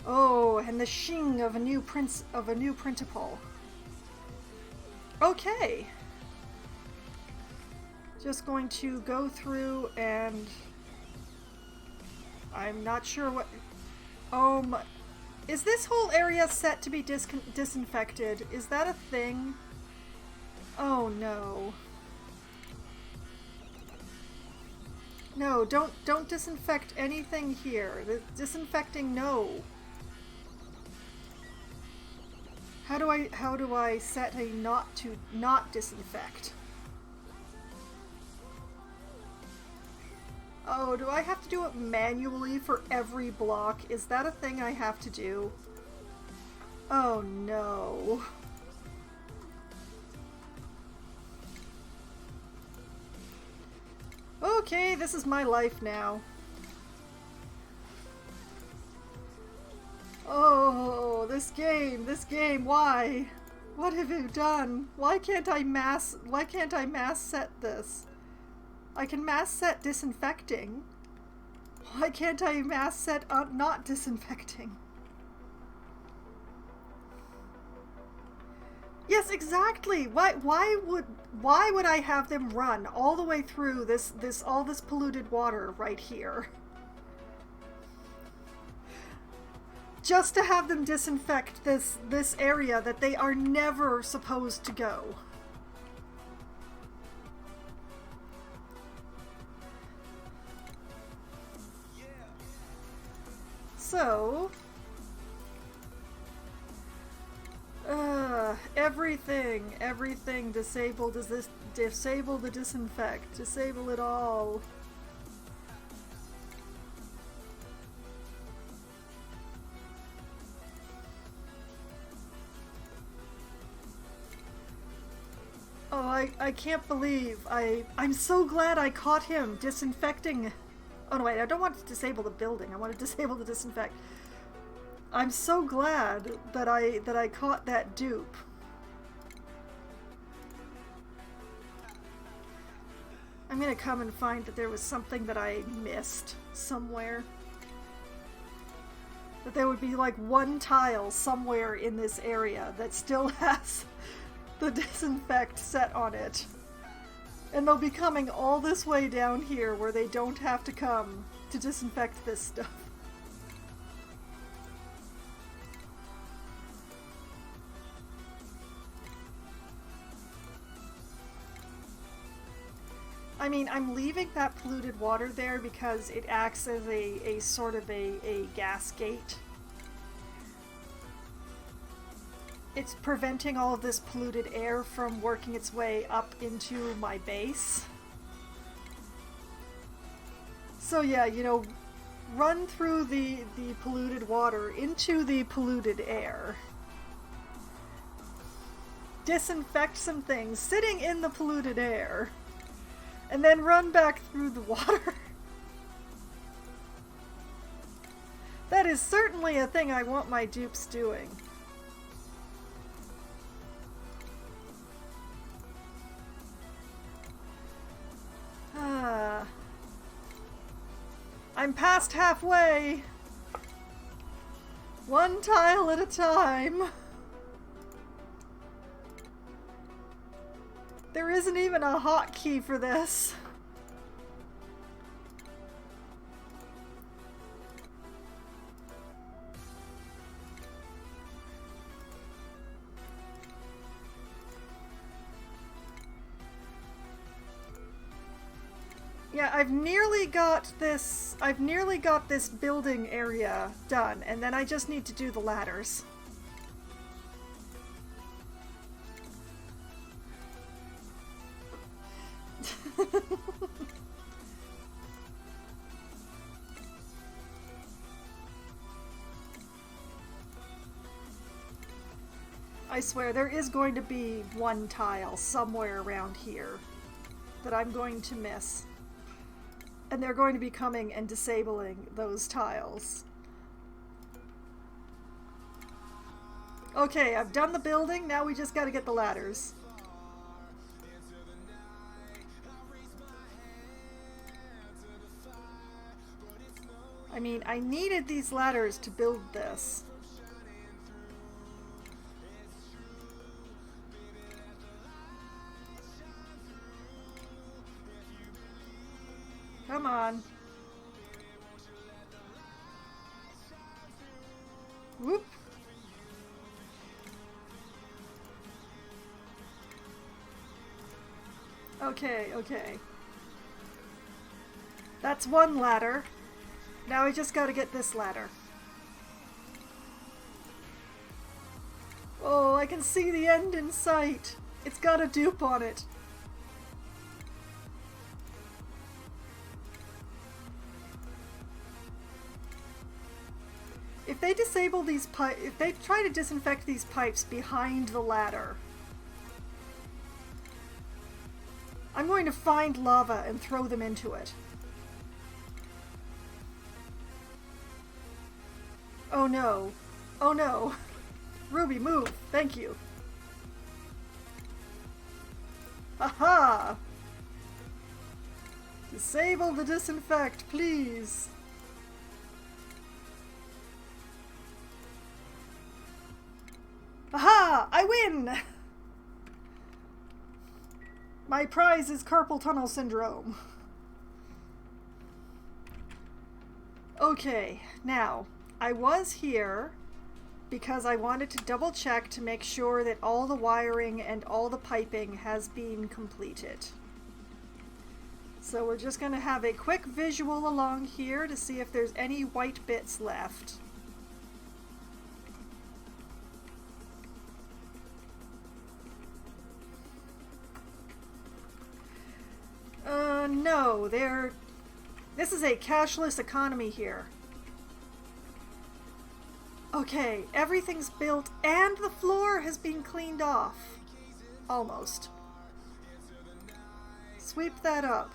Speaker 1: Oh, and the shing of a new printable. Okay. Just going to go through and I'm not sure what. Is this whole area set to be disinfected? Is that a thing? Oh no. No, don't disinfect anything here. Disinfecting, no. How do I set a not disinfect? Oh, do I have to do it manually for every block? Is that a thing I have to do? Oh no. Okay, this is my life now. Oh, this game, why? What have you done? Why can't I mass set this? I can mass set disinfecting. Why can't I mass set not disinfecting? Yes, exactly. Why would I have them run all the way through all this polluted water right here? Just to have them disinfect this area that they are never supposed to go. So, everything disabled. Does this disable the disinfect? Disable it all. Oh, I can't believe I'm so glad I caught him disinfecting. Oh no, wait, I don't want to disable the building. I want to disable the disinfect. I'm so glad that I caught that dupe. I'm gonna come and find that there was something that I missed somewhere. That there would be like one tile somewhere in this area that still has the disinfect set on it. And they'll be coming all this way down here where they don't have to come to disinfect this stuff. I mean, I'm leaving that polluted water there because it acts as a sort of a gas gate. It's preventing all of this polluted air from working its way up into my base. So yeah, you know, run through the polluted water into the polluted air. Disinfect some things sitting in the polluted air. And then run back through the water. That is certainly a thing I want my dupes doing. I'm past halfway. One tile at a time. There isn't even a hotkey for this. Yeah, I've nearly got this building area done, and then I just need to do the ladders. I swear, there is going to be one tile somewhere around here that I'm going to miss. And they're going to be coming and disabling those tiles. Okay, I've done the building, now we just gotta get the ladders. I mean, I needed these ladders to build this. Come on. Whoop. Okay, okay. That's one ladder. Now I just gotta get this ladder. Oh, I can see the end in sight. It's got a dupe on it. If they disable these pipes, if they try to disinfect these pipes behind the ladder, I'm going to find lava and throw them into it. Oh no. Oh no. Ruby, move. Thank you. Aha! Disable the disinfect, please. Aha! I win! My prize is carpal tunnel syndrome. Okay, now, I was here because I wanted to double check to make sure that all the wiring and all the piping has been completed. So we're just going to have a quick visual along here to see if there's any white bits left. No, this is a cashless economy here. Okay, everything's built and the floor has been cleaned off. Almost. Sweep that up.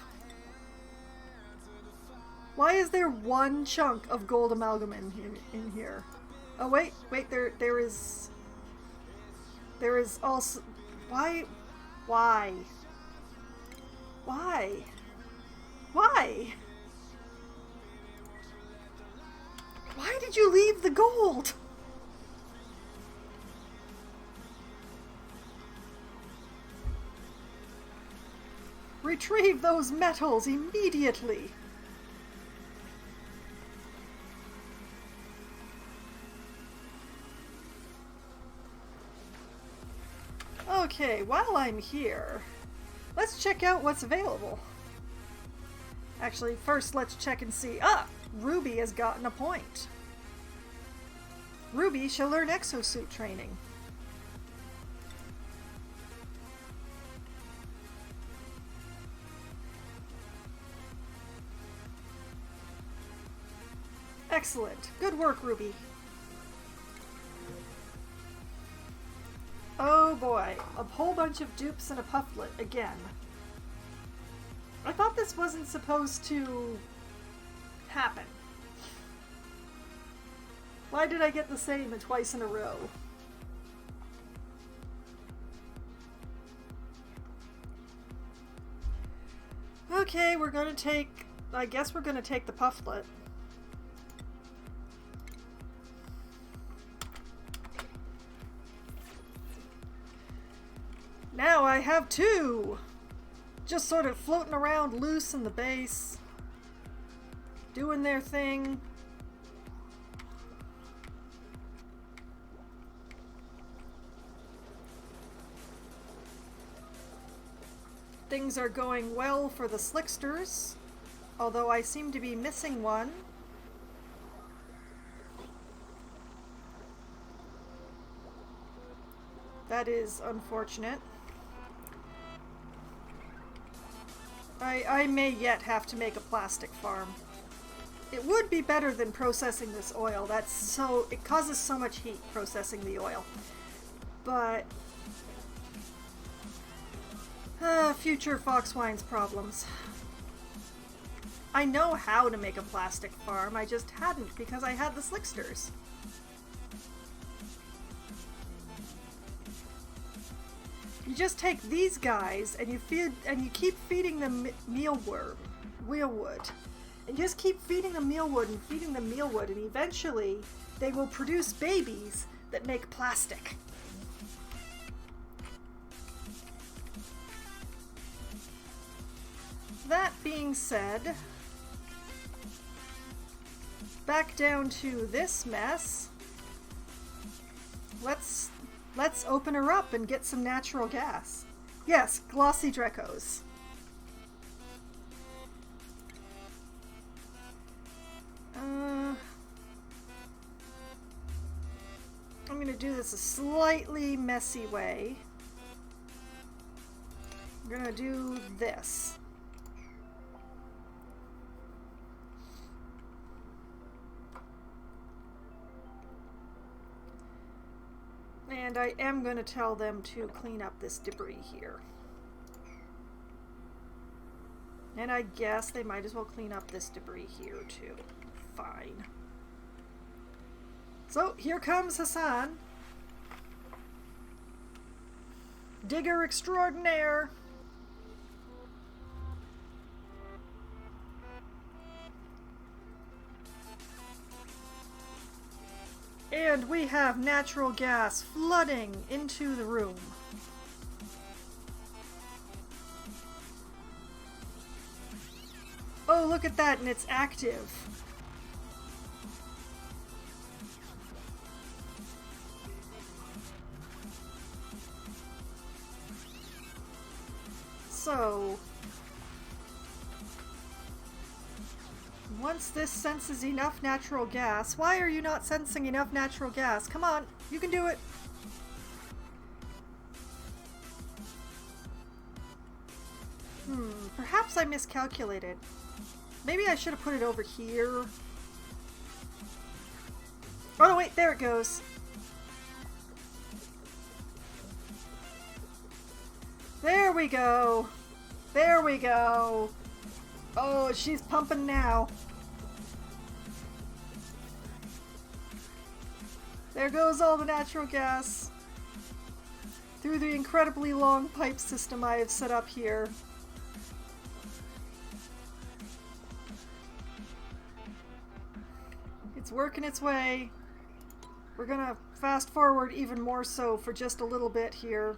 Speaker 1: Why is there one chunk of gold amalgam in here? Oh wait, there is also, why? Why? Why did you leave the gold? Retrieve those metals immediately. Okay, while I'm here, let's check out what's available. Actually, first let's check and see. Ah! Ruby has gotten a point. Ruby shall learn exosuit training. Excellent. Good work, Ruby. Oh boy, a whole bunch of dupes and a pufflet again. I thought this wasn't supposed to happen. Why did I get the same twice in a row? Okay, we're gonna take, I guess we're gonna take the pufflet. Now I have two! Just sort of floating around loose in the base. Doing their thing. Things are going well for the slicksters, although I seem to be missing one. That is unfortunate. I may yet have to make a plastic farm. It would be better than processing this oil. It causes so much heat processing the oil. But future Foxwine's problems. I know how to make a plastic farm, I just hadn't because I had the slicksters. You just take these guys and you keep feeding them mealwood, And just keep feeding them mealwood and feeding them mealwood, and eventually they will produce babies that make plastic. That being said, back down to this mess. Let's open her up and get some natural gas. Yes, glossy Drecos. I'm gonna do this a slightly messy way. I'm gonna do this. And I am going to tell them to clean up this debris here. And I guess they might as well clean up this debris here too. Fine. So here comes Hassan. Digger extraordinaire. And we have natural gas flooding into the room. Oh, look at that, and it's active. So, once this senses enough natural gas, why are you not sensing enough natural gas? Come on, you can do it. Perhaps I miscalculated. Maybe I should have put it over here. Oh no, wait, there it goes. There we go. There we go. Oh, she's pumping now. There goes all the natural gas through the incredibly long pipe system I have set up here. It's working its way. We're gonna fast forward even more so for just a little bit here.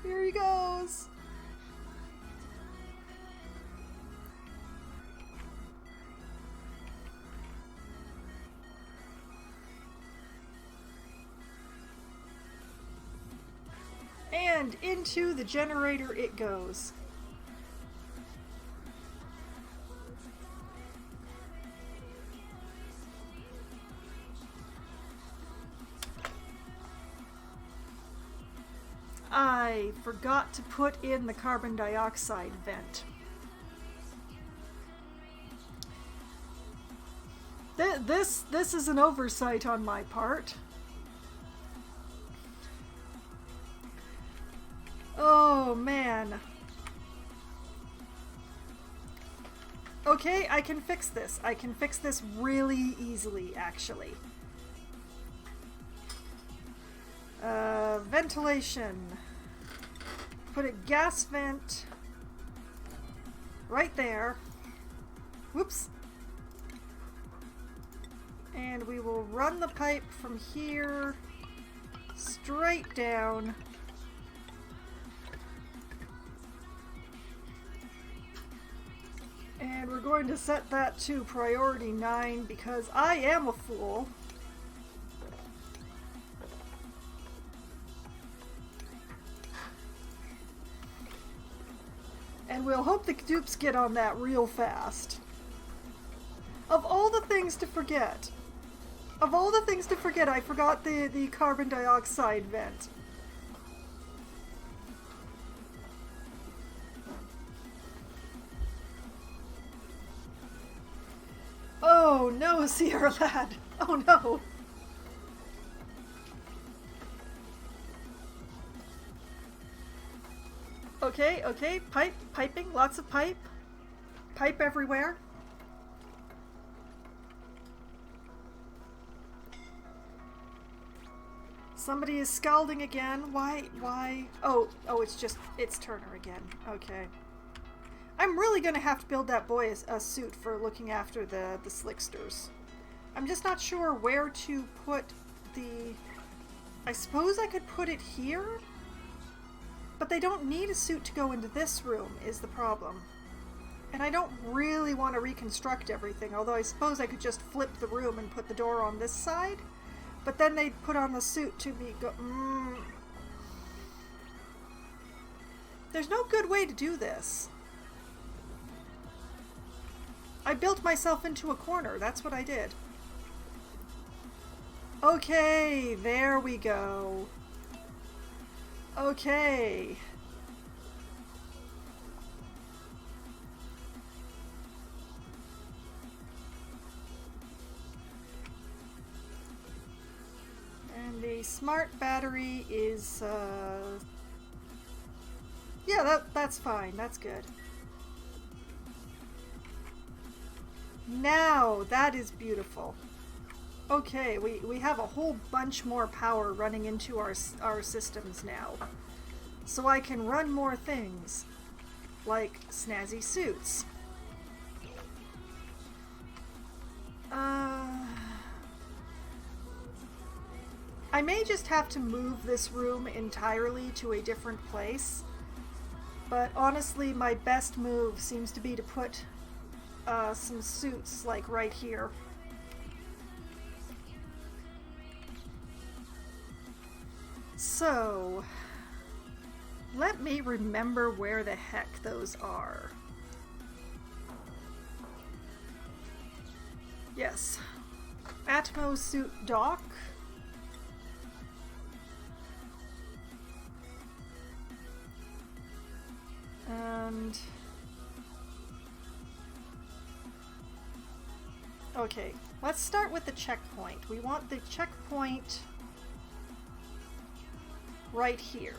Speaker 1: Here he goes. And into the generator it goes. I forgot to put in the carbon dioxide vent. This is an oversight on my part. Oh man. Okay, I can fix this. I can fix this really easily, actually. Ventilation. Put a gas vent right there. Whoops. And we will run the pipe from here straight down. And we're going to set that to priority 9 because I am a fool. And we'll hope the dupes get on that real fast. Of all the things to forget, I forgot the carbon dioxide vent. Oh no, Sierra Lad. Oh no. Okay, piping, lots of pipe. Pipe everywhere. Somebody is scalding again. Why? Oh, it's Turner again. Okay. I'm really gonna have to build that boy a suit for looking after the slicksters. I'm just not sure where to put the... I suppose I could put it here? But they don't need a suit to go into this room, is the problem. And I don't really want to reconstruct everything, although I suppose I could just flip the room and put the door on this side. But then they'd put on the suit to be There's no good way to do this. I built myself into a corner, that's what I did. Okay, there we go. Okay. And the smart battery is, yeah, that's fine. That's good. Now, that is beautiful. Okay, we have a whole bunch more power running into our systems now. So I can run more things, like snazzy suits. I may just have to move this room entirely to a different place, but honestly my best move seems to be to put some suits like right here. So, let me remember where the heck those are. Yes. Atmo suit dock. And... okay, let's start with the checkpoint. We want the checkpoint right here.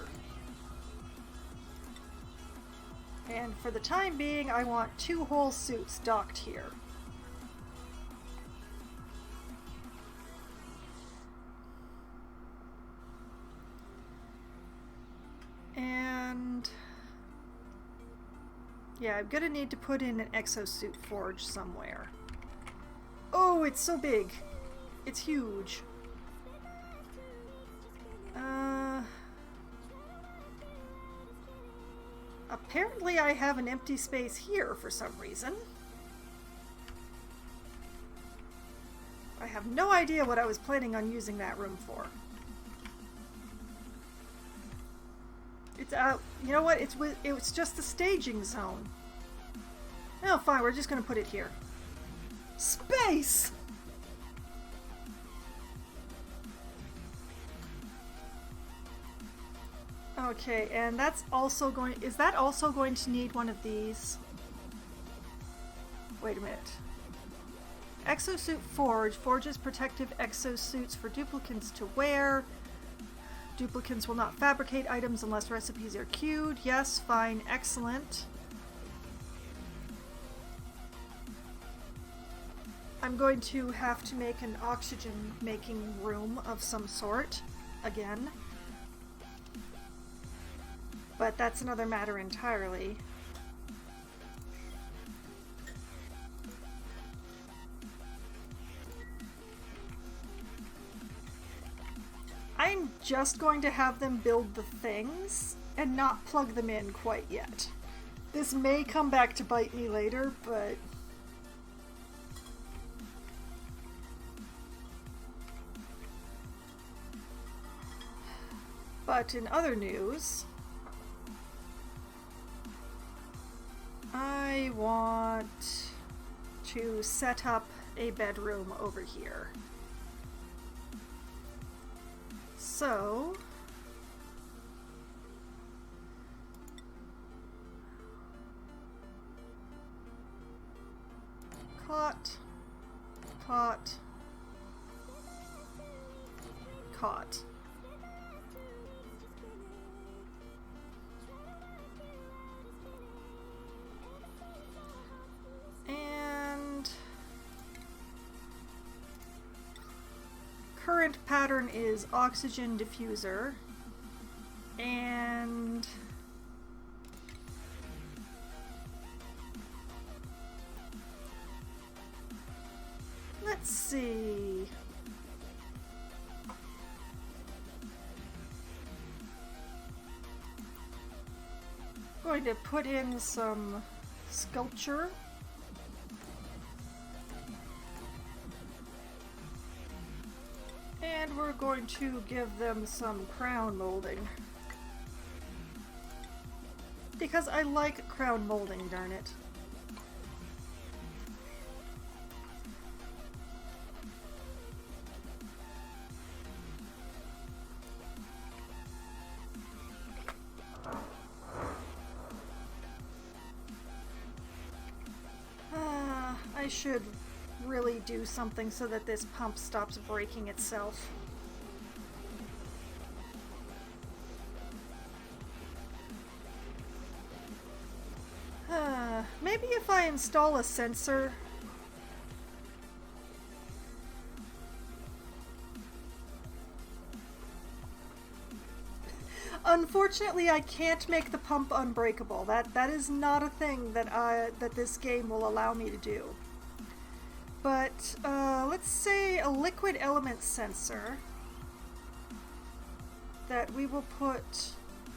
Speaker 1: And for the time being, I want 2 whole suits docked here. And yeah, I'm gonna need to put in an exosuit forge somewhere. Oh, it's so big. It's huge. Apparently I have an empty space here for some reason. I have no idea what I was planning on using that room for. It's you know what? It's just the staging zone. Oh, fine. We're just gonna put it here. Space. Okay, and that's also going... is that also going to need one of these? Wait a minute. Exosuit forge. Forges protective exosuits for duplicants to wear. Duplicants will not fabricate items unless recipes are queued. Yes, fine, excellent. I'm going to have to make an oxygen making room of some sort again. But that's another matter entirely. I'm just going to have them build the things and not plug them in quite yet. This may come back to bite me later, but... but in other news... I want to set up a bedroom over here. So, cot, cot, cot. current pattern is oxygen diffuser. And let's see. Going to put in some sculpture. And we're going to give them some crown molding. Because I like crown molding, darn it. I should really do something so that this pump stops breaking itself. Maybe if I install a sensor. Unfortunately, I can't make the pump unbreakable. That is not a thing that this game will allow me to do. But let's say a liquid element sensor that we will put.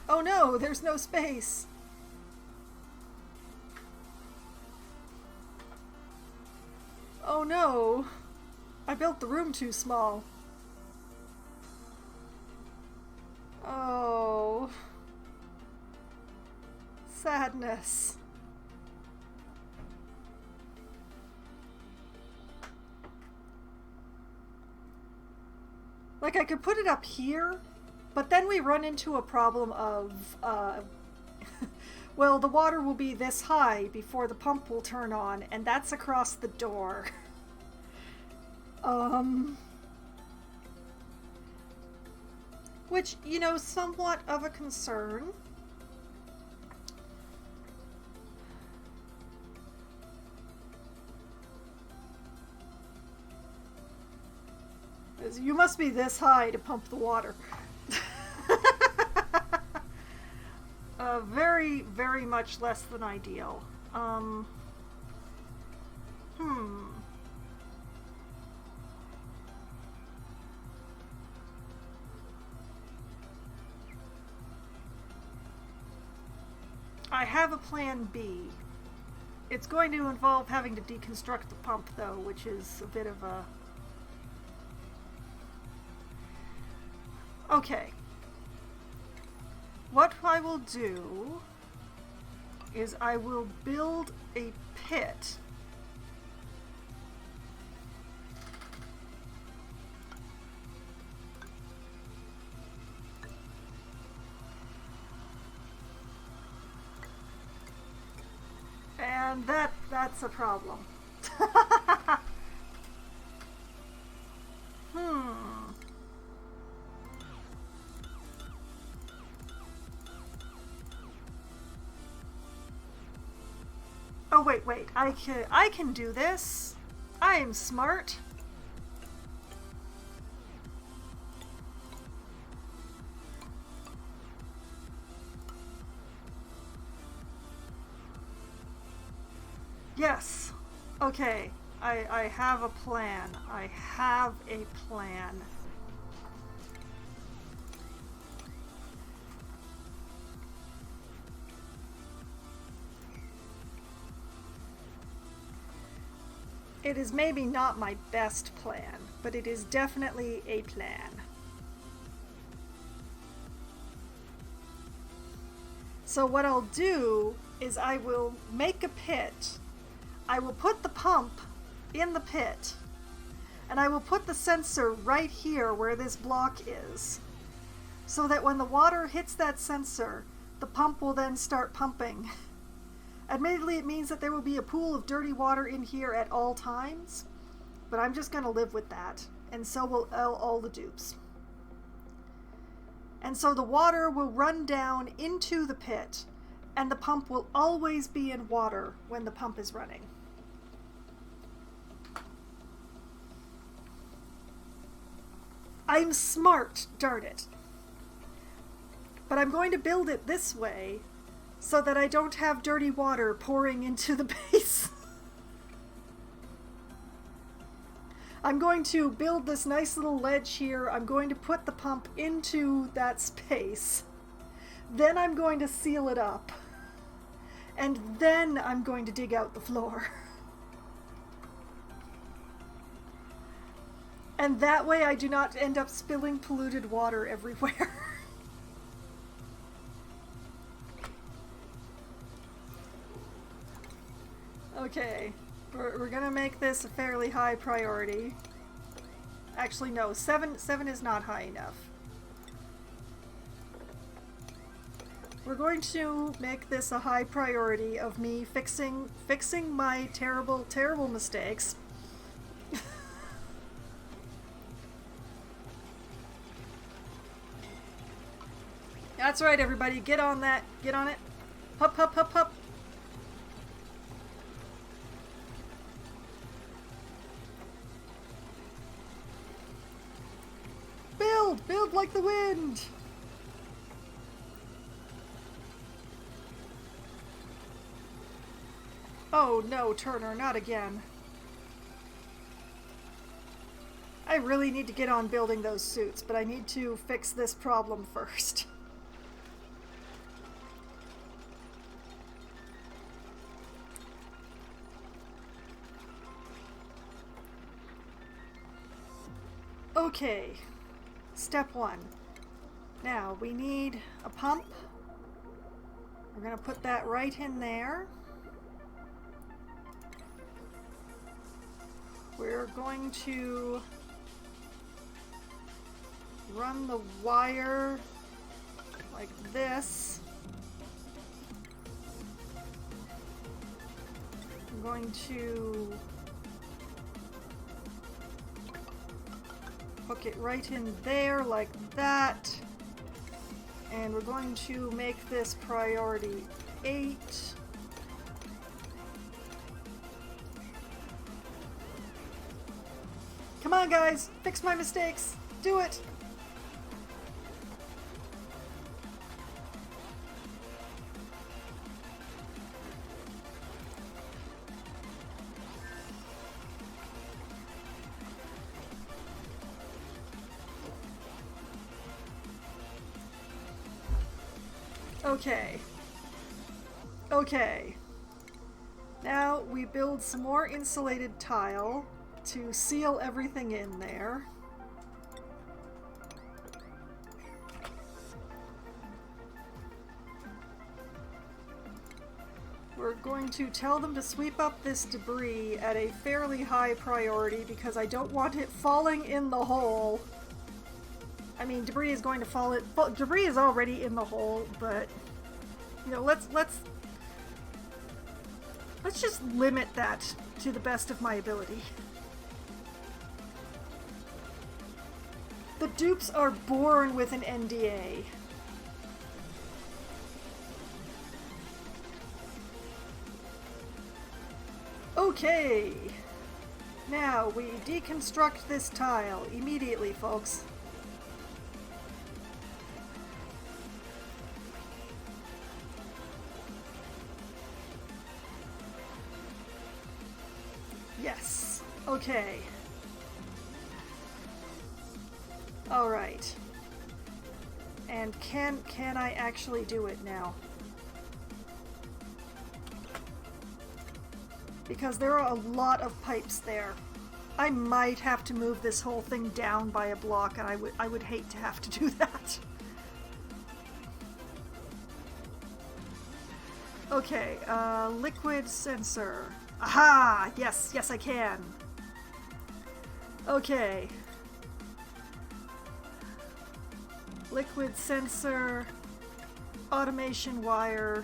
Speaker 1: Oh no, there's no space. Oh no, I built the room too small. Oh, sadness. Like, I could put it up here, but then we run into a problem of, well, the water will be this high before the pump will turn on, and that's across the door. Which, you know, somewhat of a concern. You must be this high to pump the water. Very, very much less than ideal. I have a plan B. It's going to involve having to deconstruct the pump, though, which is a bit of a... Okay. What I will do is I will build a pit. And that's a problem. Oh, wait. I can do this. I am smart. Yes. Okay. I have a plan. I have a plan. It is maybe not my best plan, but it is definitely a plan. So what I'll do is I will make a pit. I will put the pump in the pit, and I will put the sensor right here where this block is, so that when the water hits that sensor, the pump will then start pumping. Admittedly, it means that there will be a pool of dirty water in here at all times, but I'm just going to live with that, and so will all the dupes. And so the water will run down into the pit, and the pump will always be in water when the pump is running. I'm smart, darn it. But I'm going to build it this way so that I don't have dirty water pouring into the base. I'm going to build this nice little ledge here. I'm going to put the pump into that space. Then I'm going to seal it up. And then I'm going to dig out the floor. And that way I do not end up spilling polluted water everywhere. Okay, we're gonna make this a fairly high priority. Actually, no, 7 is not high enough. We're going to make this a high priority of me fixing my terrible, terrible mistakes. That's right, everybody, get on that. Get on it. Hup, hup, hup, hup. Build like the wind! Oh no, Turner, not again. I really need to get on building those suits, but I need to fix this problem first. Okay. Step 1. Now, we need a pump. We're going to put that right in there. We're going to run the wire like this. I'm going to hook it right in there like that. And we're going to make this priority 8. Come on, guys, fix my mistakes. Do it. Okay. Okay. Now we build some more insulated tile to seal everything in there. We're going to tell them to sweep up this debris at a fairly high priority because I don't want it falling in the hole. I mean, debris is going to fall in. Debris is already in the hole, but you know, let's just limit that to the best of my ability. The dupes are born with an NDA. Okay. Now we deconstruct this tile immediately, folks. Yes. Okay. All right. And can I actually do it now? Because there are a lot of pipes there. I might have to move this whole thing down by a block, and I would hate to have to do that. Okay, liquid sensor. Aha! Yes, yes I can. Okay. Liquid sensor, automation wire.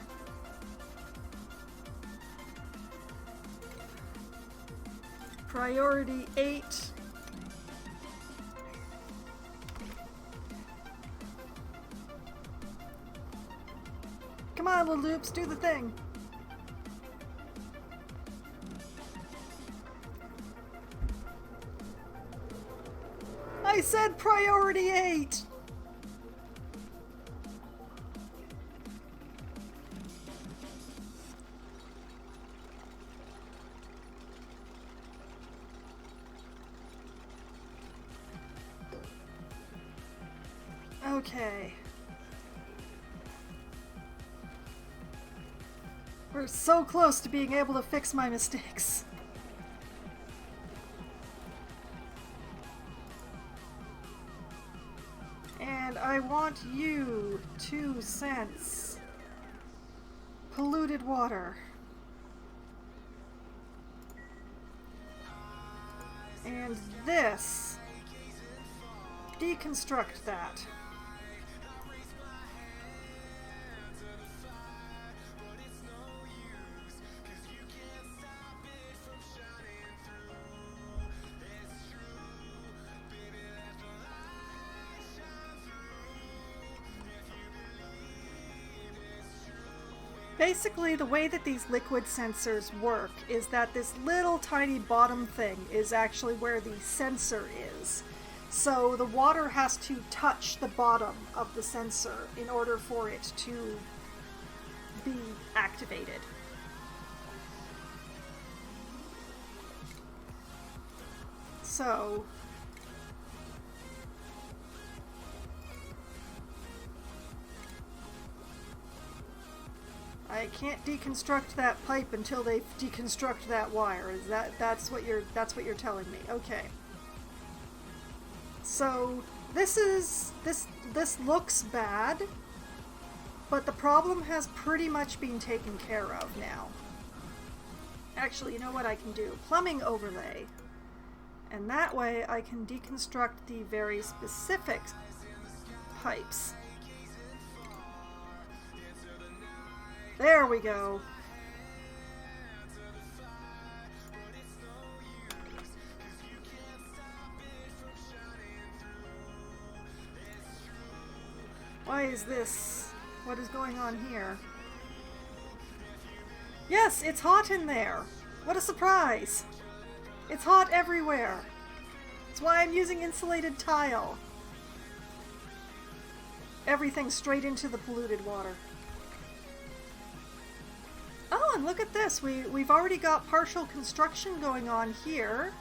Speaker 1: Priority 8. Come on, little loops, do the thing. I I said priority 8! Okay. We're so close to being able to fix my mistakes. And I want you to sense polluted water. And this, deconstruct that. Basically, the way that these liquid sensors work is that this little tiny bottom thing is actually where the sensor is. So the water has to touch the bottom of the sensor in order for it to be activated. So I can't deconstruct that pipe until they deconstruct that wire. Is that's what you're telling me? Okay. So this looks bad, but the problem has pretty much been taken care of now. Actually, you know what I can do? Plumbing overlay. And that way I can deconstruct the very specific pipes. There we go. Why is this? What is going on here? Yes, it's hot in there. What a surprise. It's hot everywhere. That's why I'm using insulated tile. Everything straight into the polluted water. Oh, and look at this. We've already got partial construction going on here.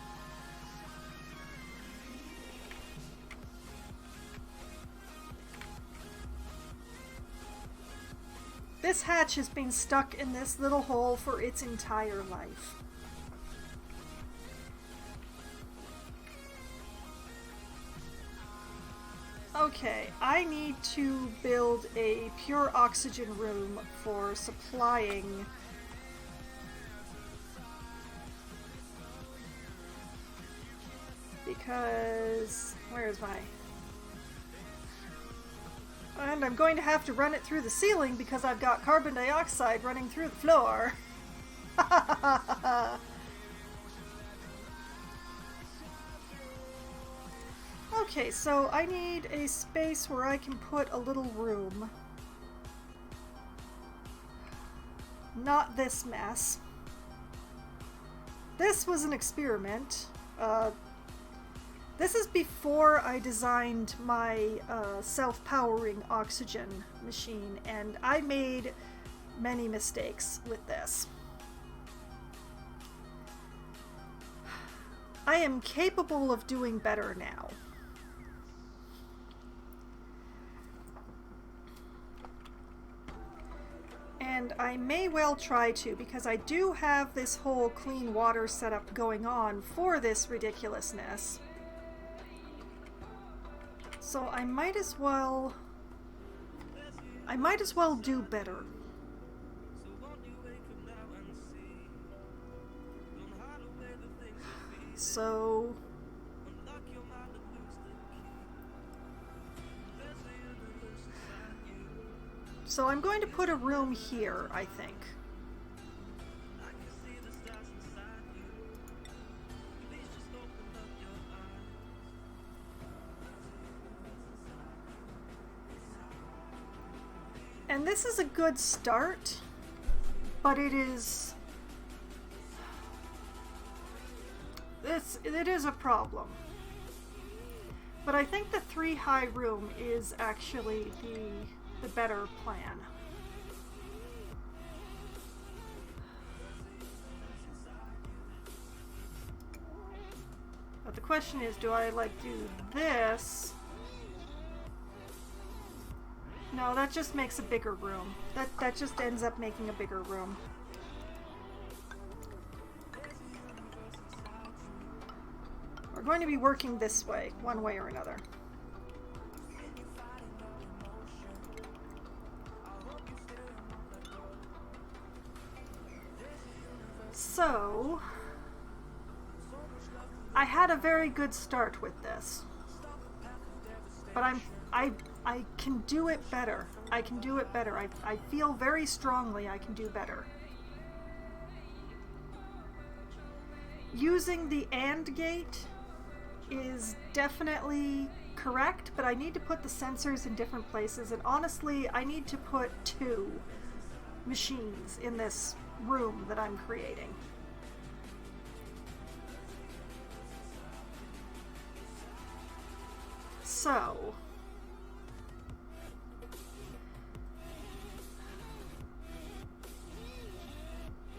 Speaker 1: This hatch has been stuck in this little hole for its entire life. Okay, I need to build a pure oxygen room for supplying because where's my... And I'm going to have to run it through the ceiling because I've got carbon dioxide running through the floor. Okay, so I need a space where I can put a little room. Not this mess. This was an experiment. This is before I designed my self-powering oxygen machine, and I made many mistakes with this. I am capable of doing better now. And I may well try to, because I do have this whole clean water setup going on for this ridiculousness. So I might as well do better. So I'm going to put a room here, I think. And this is a good start, but it is a problem. But I think the 3 high room is actually the better plan. But the question is, do I like do this? No, that just makes a bigger room. That just ends up making a bigger room. We're going to be working this way, one way or another. So, I had a very good start with this, but I can do it better. I can do it better. I feel very strongly I can do better. Using the AND gate is definitely correct, but I need to put the sensors in different places, and honestly, I need to put 2 machines in this room that I'm creating. So,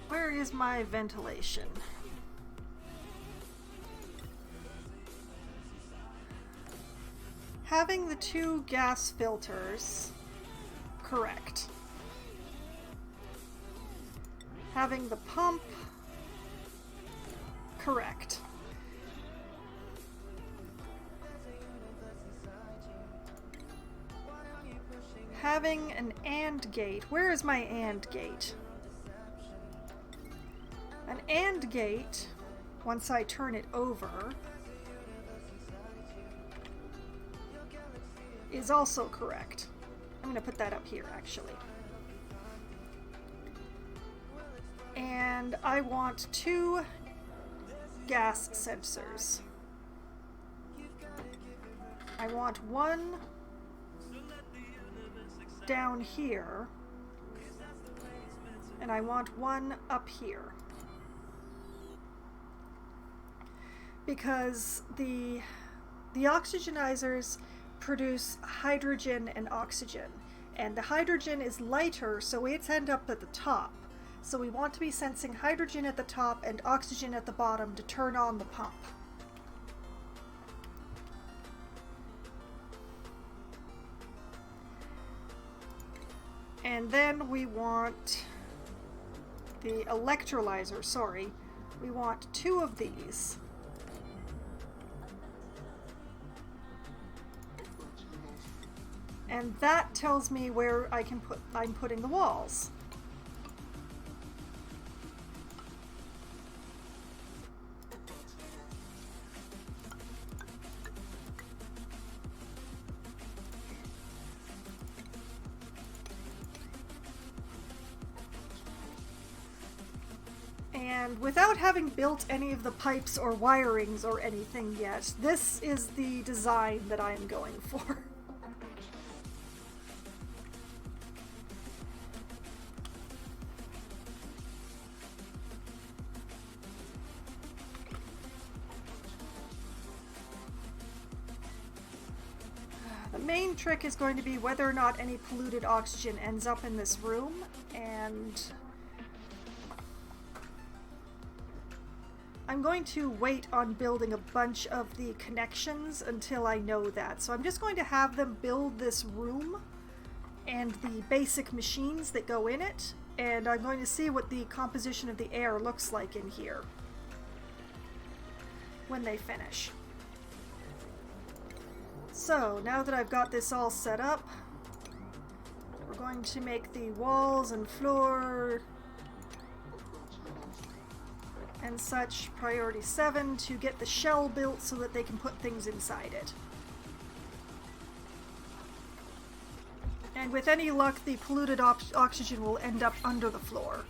Speaker 1: where is my ventilation? Having the 2 gas filters, correct. Having the pump, correct. Having an AND gate. Where is my AND gate? An AND gate, once I turn it over, is also correct. I'm going to put that up here, actually. And I want 2 gas sensors. I want one down here, and I want one up here. Because the oxygenizers produce hydrogen and oxygen, and the hydrogen is lighter, so it's end up at the top. So we want to be sensing hydrogen at the top and oxygen at the bottom to turn on the pump. And then we want the electrolyzer, sorry. We want 2 of these. And that tells me where I'm putting the walls. And without having built any of the pipes or wirings or anything yet, this is the design that I am going for. The main trick is going to be whether or not any polluted oxygen ends up in this room, and I'm going to wait on building a bunch of the connections until I know that. So I'm just going to have them build this room and the basic machines that go in it, and I'm going to see what the composition of the air looks like in here when they finish. So now that I've got this all set up, we're going to make the walls and floor and such priority 7 to get the shell built so that they can put things inside it. And with any luck, the polluted oxygen will end up under the floor.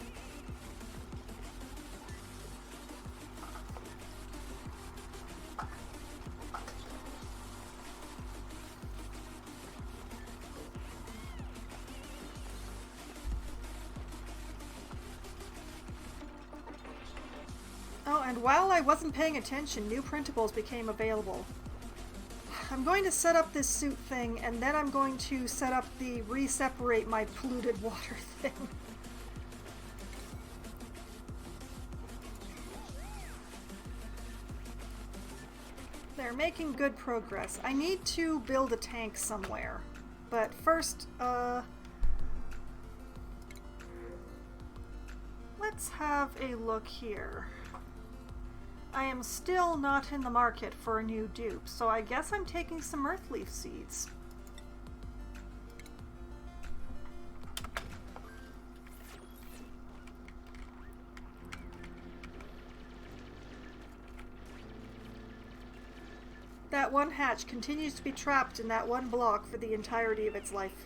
Speaker 1: Oh, and while I wasn't paying attention, new printables became available. I'm going to set up this suit thing, and then I'm going to set up the re-separate my polluted water thing. They're making good progress. I need to build a tank somewhere. But first, let's have a look here. I am still not in the market for a new dupe, so I guess I'm taking some earthleaf seeds. That one hatch continues to be trapped in that one block for the entirety of its life.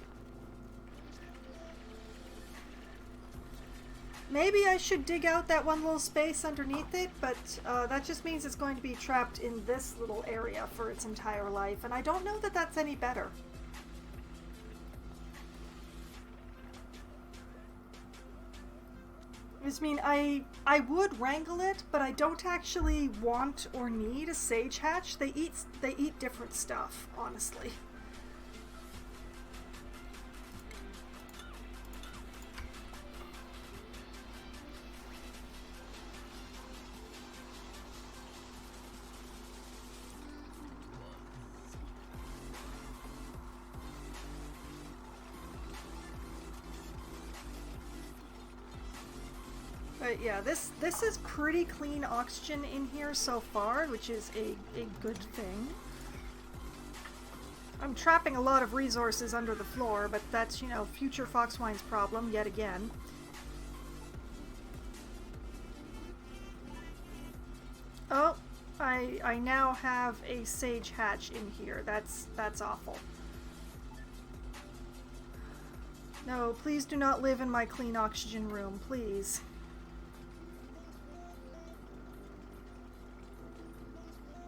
Speaker 1: Maybe I should dig out that one little space underneath it, but that just means it's going to be trapped in this little area for its entire life, and I don't know that that's any better. I mean, I would wrangle it, but I don't actually want or need a sage hatch. They eat different stuff, honestly. But yeah, this is pretty clean oxygen in here so far, which is a good thing. I'm trapping a lot of resources under the floor, but that's, you know, future Foxwine's problem yet again. Oh, I now have a sage hatch in here. That's awful. No, please do not live in my clean oxygen room, please.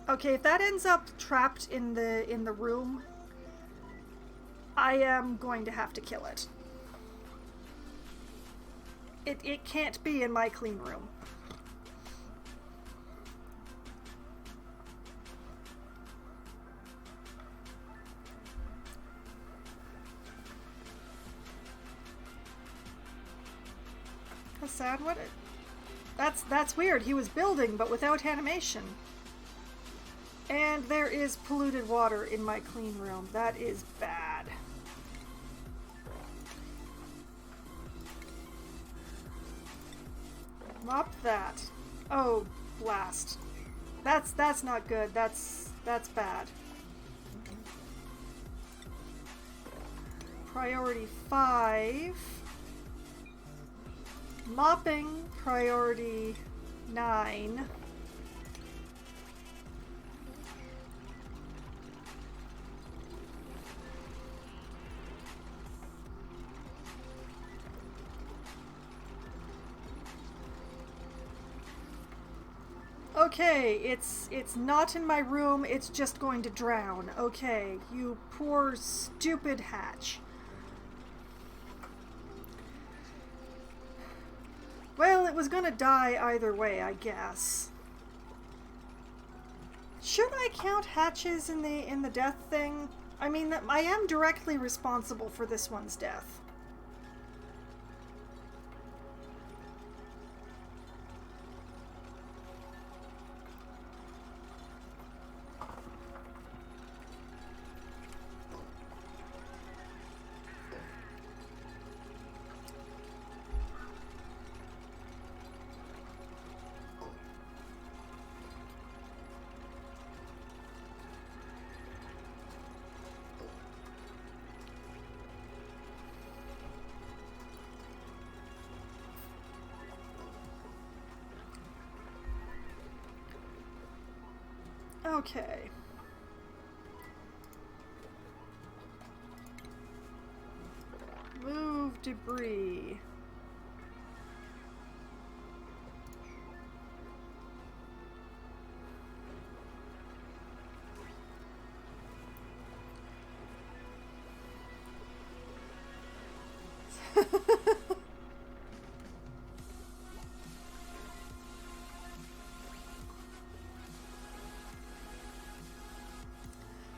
Speaker 1: Okay, if that ends up trapped in the room, I am going to have to kill it. It can't be in my clean room. That's sad. What? That's weird. He was building, but without animation. And there is polluted water in my clean room. That is bad. Mop that. Oh, blast. That's not good. That's bad. Priority 5. Mopping, priority 9. Okay, it's not in my room, it's just going to drown. Okay, you poor stupid hatch. Well, it was gonna die either way, I guess. Should I count hatches in the death thing? I mean, I am directly responsible for this one's death. Okay. Move debris.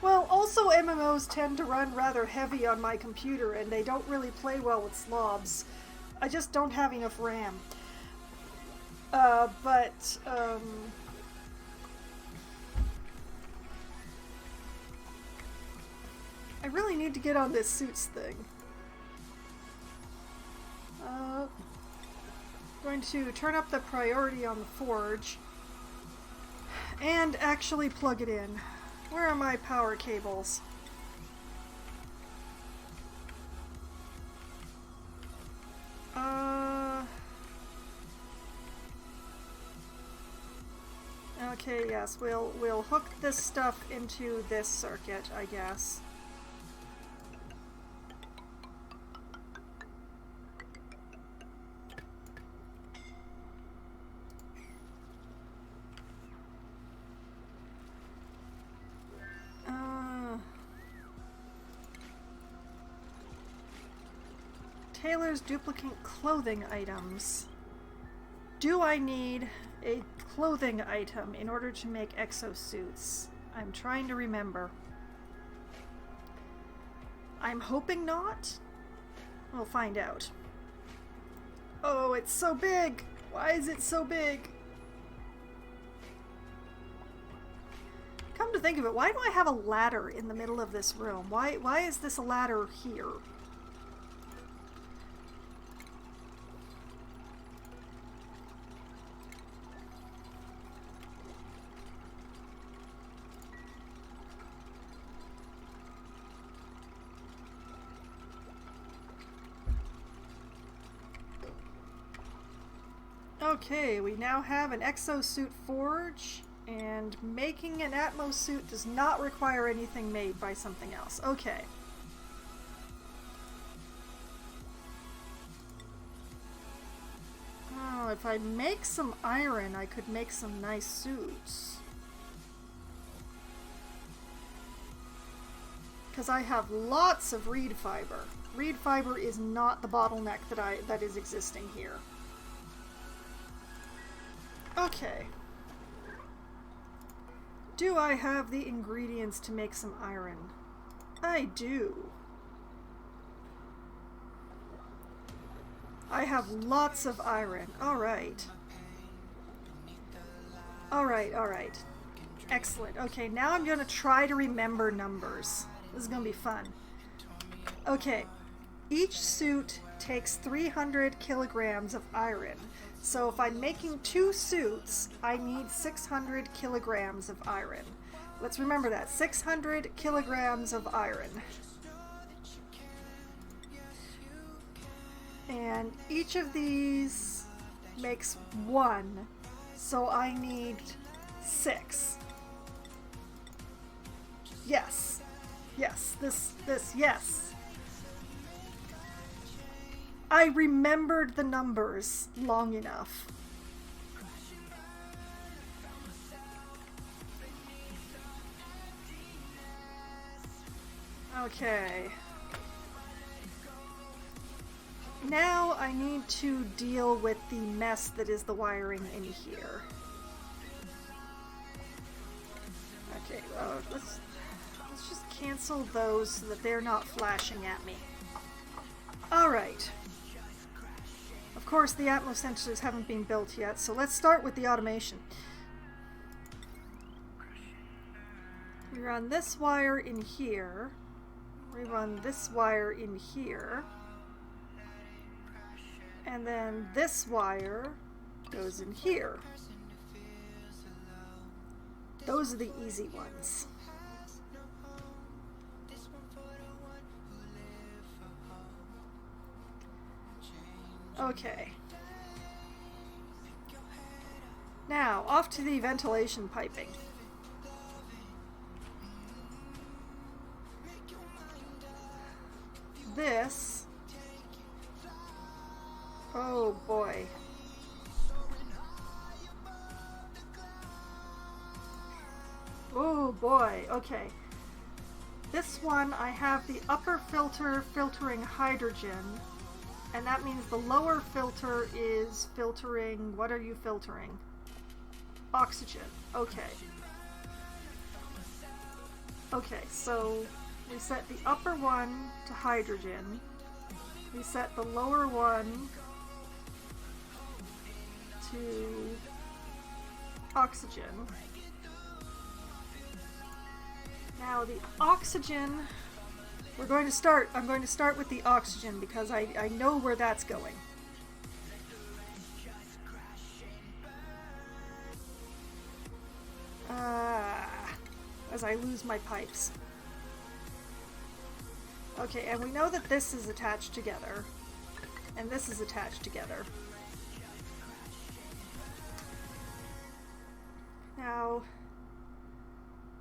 Speaker 1: Well, Also, MMOs tend to run rather heavy on my computer, and they don't really play well with slobs. I just don't have enough RAM. I really need to get on this suits thing. Going to turn up the priority on the forge and actually plug it in. Where are my power cables? Okay, yes, we'll hook this stuff into this circuit, I guess. Tailor's duplicate clothing items. Do I need a clothing item in order to make exosuits? I'm trying to remember. I'm hoping not. We'll find out. Oh, it's so big! Why is it so big? Come to think of it, why do I have a ladder in the middle of this room? Why is this a ladder here? Okay, we now have an exosuit forge, and making an Atmos suit does not require anything made by something else. Okay. Oh, if I make some iron, I could make some nice suits. Because I have lots of reed fiber. Reed fiber is not the bottleneck that is existing here. Okay. Do I have the ingredients to make some iron? I do. I have lots of iron. Alright. Alright. Excellent. Okay, now I'm gonna try to remember numbers. This is gonna be fun. Okay. Each suit takes 300 kilograms of iron. So if I'm making 2 suits, I need 600 kilograms of iron. Let's remember that. 600 kilograms of iron. And each of these makes 1. So I need 6. Yes. Yes. This, yes. I remembered the numbers long enough. Okay. Now I need to deal with the mess that is the wiring in here. Okay, let's just cancel those so that they're not flashing at me. Alright. Of course, the Atmos sensors haven't been built yet, so let's start with the automation. We run this wire in here. We run this wire in here. And then this wire goes in here. Those are the easy ones. Okay. Now, off to the ventilation piping. This... Oh boy. Oh boy, okay. This one, I have the upper filter filtering hydrogen, and that means the lower filter is filtering... What are you filtering? Oxygen. Okay. Okay, so we set the upper one to hydrogen. We set the lower one to oxygen. Now the oxygen, I'm going to start with the oxygen because I know where that's going. As I lose my pipes. Okay, and we know that this is attached together, and this is attached together. Now,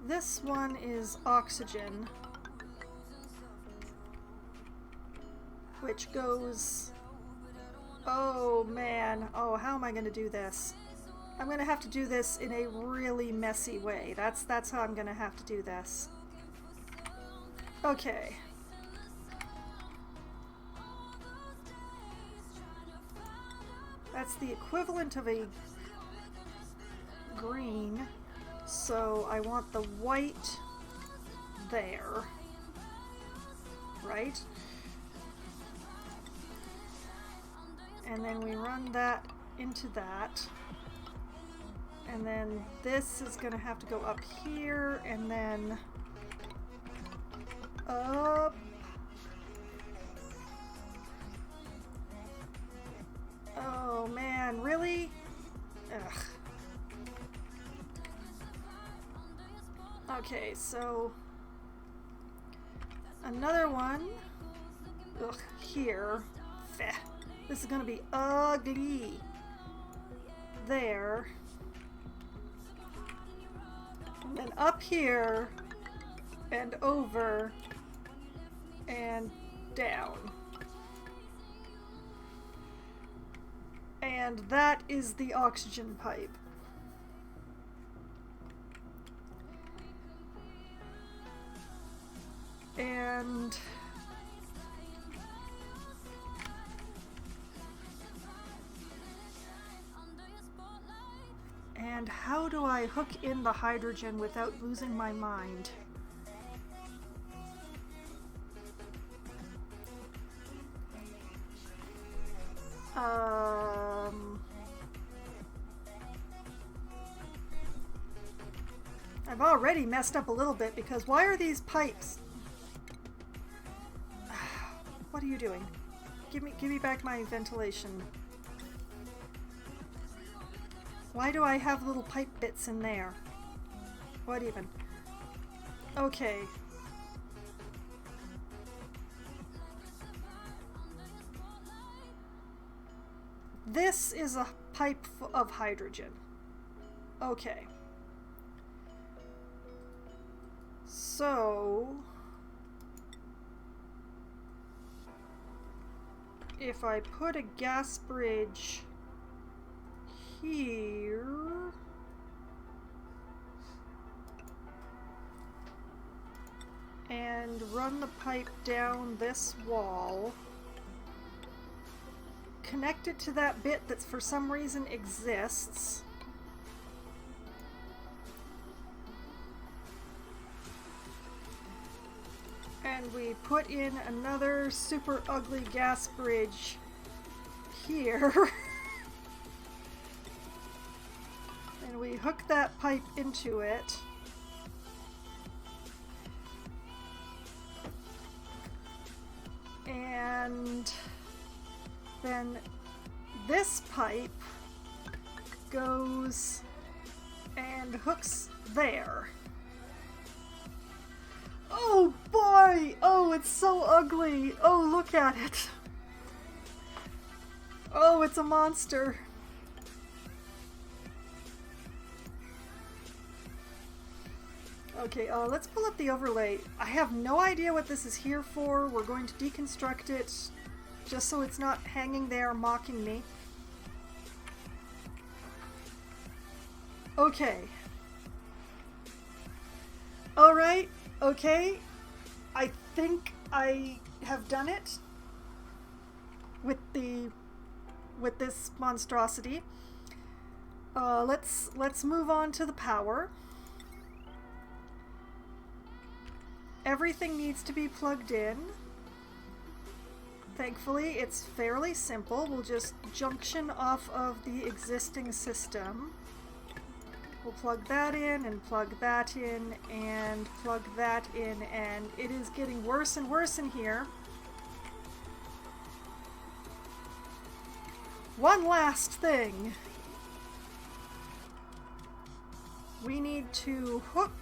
Speaker 1: this one is oxygen, which goes... Oh man, oh, how am I going to do this? I'm going to have to do this in a really messy way. That's how I'm going to have to do this. Okay. That's the equivalent of a green, so I want the white there, right? And then we run that into that. And then this is going to have to go up here, and then up. Oh man, really? Ugh. Okay, so another one. Ugh, here. Feh. This is going to be ugly. There. And then up here, and over, and down. And that is the oxygen pipe. And how do I hook in the hydrogen without losing my mind? I've already messed up a little bit because why are these pipes? What are you doing? Give me back my ventilation. Why do I have little pipe bits in there? What even? Okay. This is a pipe of hydrogen. Okay. So, if I put a gas bridge here, and run the pipe down this wall, connect it to that bit that for some reason exists, and we put in another super ugly gas bridge here. And we hook that pipe into it. And then this pipe goes and hooks there. Oh boy! Oh, it's so ugly! Oh, look at it! Oh, it's a monster! Okay, let's pull up the overlay. I have no idea what this is here for. We're going to deconstruct it just so it's not hanging there mocking me. Okay. Alright, okay. I think I have done it with this monstrosity. Let's move on to the power. Everything needs to be plugged in. Thankfully, it's fairly simple. We'll just junction off of the existing system. We'll plug that in and plug that in and plug that in, and it is getting worse and worse in here. One last thing. We need to hook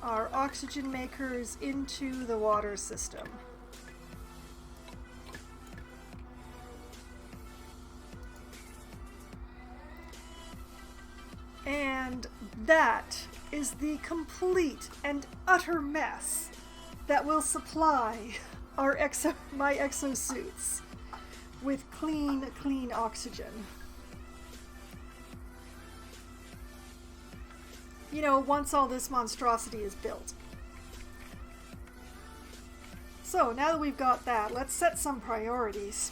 Speaker 1: our oxygen makers into the water system. And that is the complete and utter mess that will supply our my exosuits with clean oxygen. You know, once all this monstrosity is built. So, now that we've got that, let's set some priorities.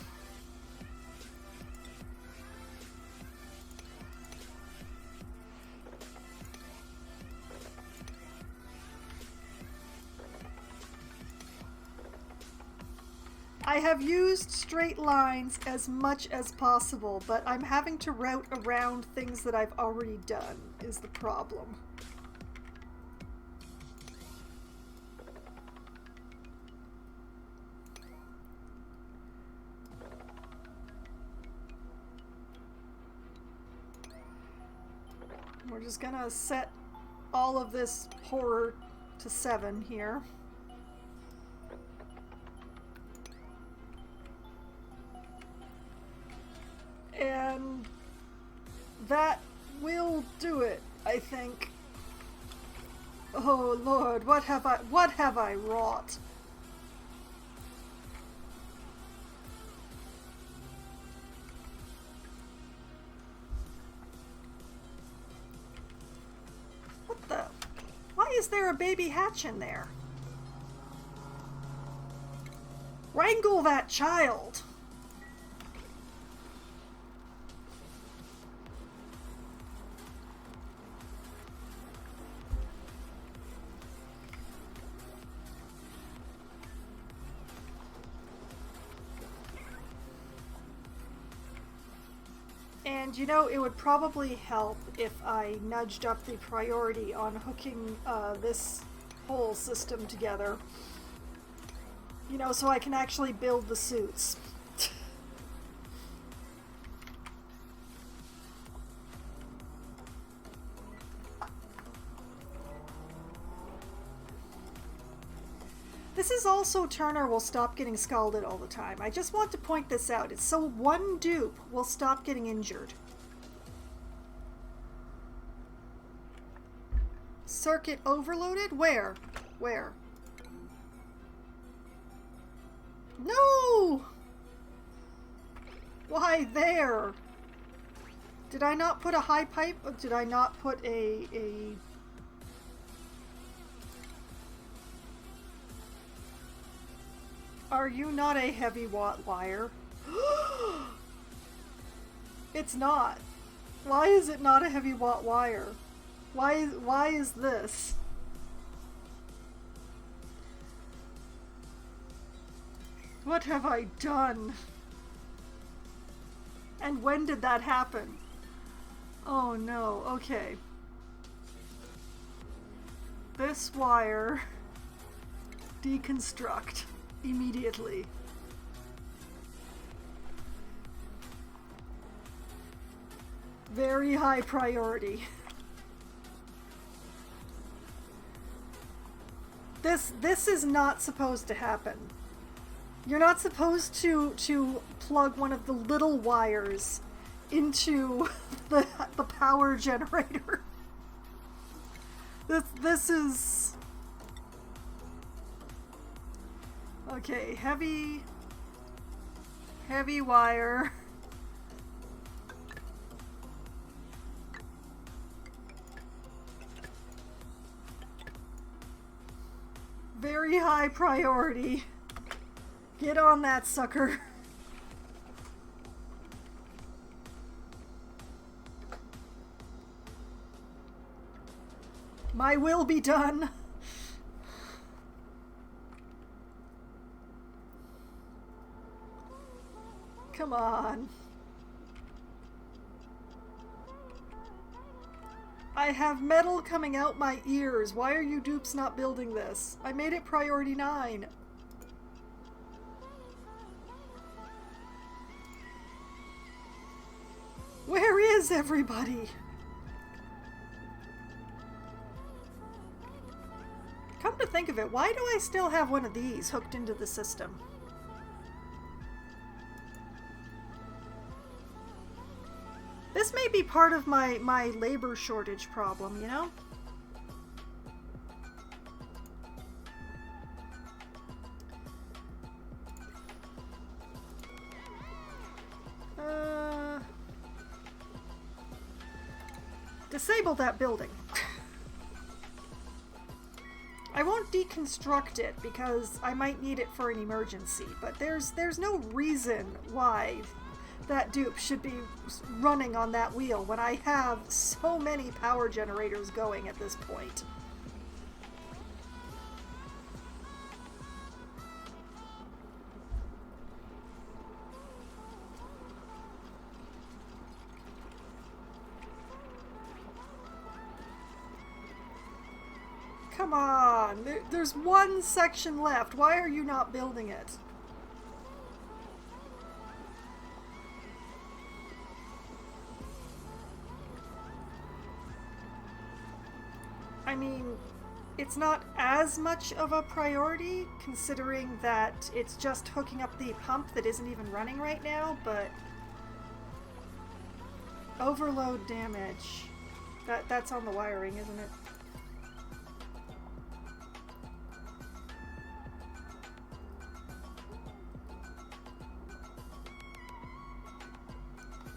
Speaker 1: I have used straight lines as much as possible, but I'm having to route around things that I've already done, is the problem. We're just gonna set all of this horror to 7 here. And that will do it, I think. Oh Lord, what have I wrought? What the? Why is there a baby hatch in there? Wrangle that child! And you know, it would probably help if I nudged up the priority on hooking this whole system together. You know, so I can actually build the suits. This is also Turner will stop getting scalded all the time. I just want to point this out. It's so one dupe will stop getting injured. Circuit overloaded? Where? Where? No! Why there? Did I not put a high pipe? Or did I not put a... Are you not a heavy watt wire? It's not. Why is it not a heavy watt wire? Why is this? What have I done? And when did that happen? Oh no, okay. This wire deconstruct. Immediately. Very high priority. This is not supposed to happen. You're not supposed to plug one of the little wires into the power generator. This is... Okay, heavy wire. Very high priority. Get on that sucker. My will be done. Come on. I have metal coming out my ears. Why are you dupes not building this? I made it priority 9. Where is everybody? Come to think of it, why do I still have one of these hooked into the system? This may be part of my labor shortage problem, you know? Disable that building. I won't deconstruct it because I might need it for an emergency, but there's no reason why that dupe should be running on that wheel when I have so many power generators going at this point. Come on, there's one section left. Why are you not building it? I mean, it's not as much of a priority considering that it's just hooking up the pump that isn't even running right now, but overload damage. That's on the wiring, isn't it?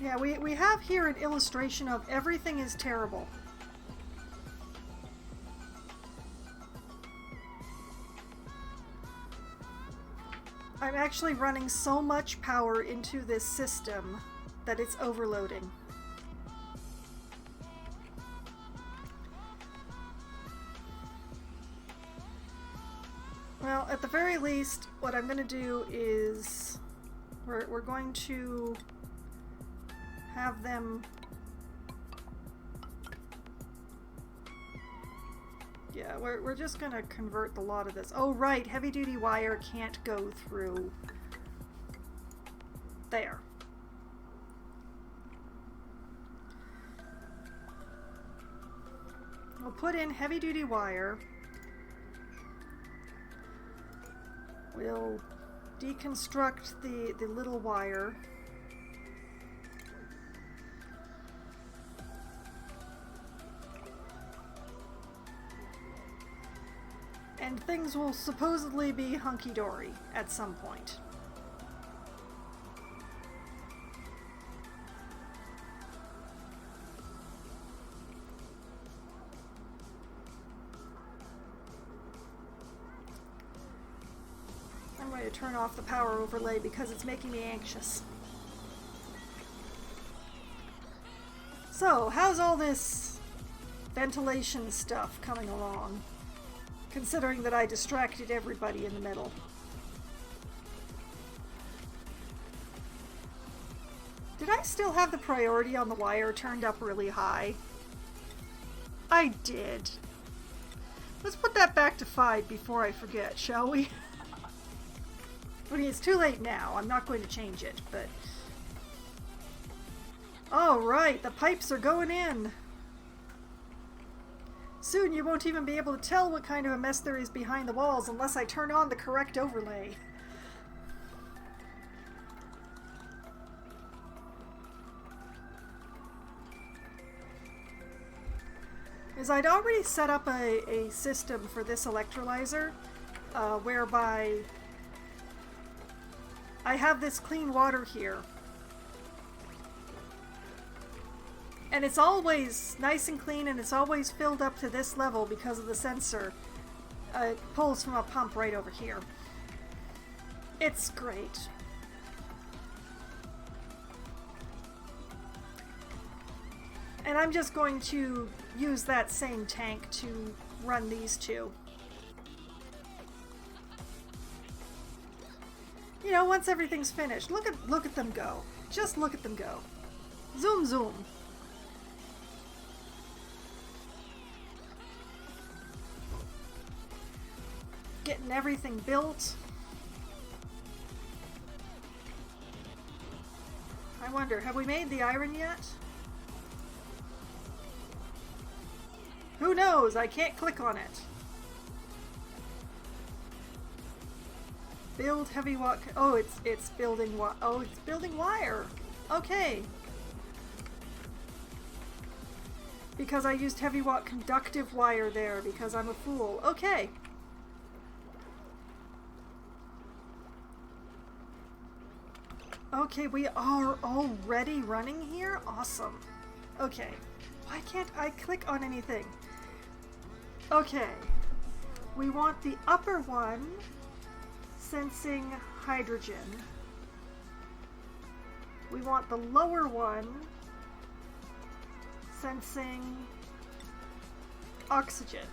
Speaker 1: Yeah, we have here an illustration of everything is terrible. I'm actually running so much power into this system that it's overloading. Well, at the very least, what I'm going to do is we're going to have them... Yeah, we're just going to convert the lot of this. Oh, right, heavy-duty wire can't go through there. We'll put in heavy-duty wire. We'll deconstruct the little wire. And things will supposedly be hunky-dory at some point. I'm going to turn off the power overlay because it's making me anxious. So, how's all this ventilation stuff coming along? Considering that I distracted everybody in the middle. Did I still have the priority on the wire turned up really high? I did. Let's put that back to 5 before I forget, shall we? I mean, it's too late now. I'm not going to change it, but... Alright, the pipes are going in. Soon you won't even be able to tell what kind of a mess there is behind the walls unless I turn on the correct overlay. Because I'd already set up a system for this electrolyzer whereby I have this clean water here. And it's always nice and clean, and it's always filled up to this level because of the sensor. It pulls from a pump right over here. It's great. And I'm just going to use that same tank to run these two. You know, once everything's finished, look at them go. Just look at them go. Zoom, zoom. Getting everything built. I wonder, have we made the iron yet? Who knows? I can't click on it. Build heavy wire. Oh, it's building oh, it's building wire. Okay. Because I used heavy watt conductive wire there because I'm a fool. Okay. Okay, we are already running here? Awesome. Okay. Why can't I click on anything? Okay. We want the upper one sensing hydrogen. We want the lower one sensing oxygen.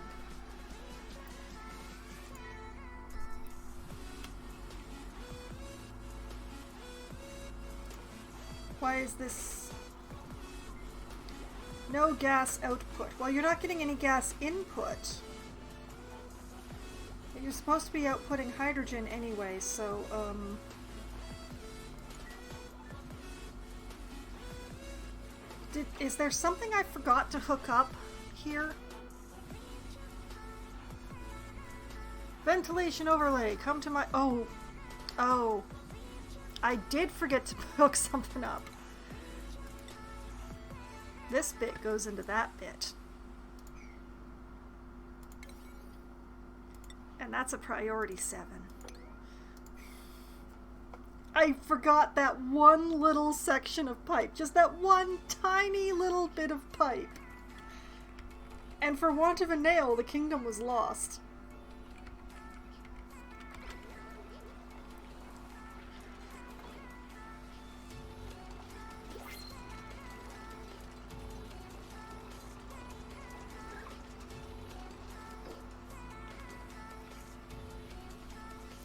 Speaker 1: Why is this? No gas output. Well, you're not getting any gas input. You're supposed to be outputting hydrogen anyway, so, is there something I forgot to hook up here? Ventilation overlay, come to my, oh, I did forget to hook something up. This bit goes into that bit. And that's a priority 7. I forgot that one little section of pipe. Just that one tiny little bit of pipe. And for want of a nail, the kingdom was lost.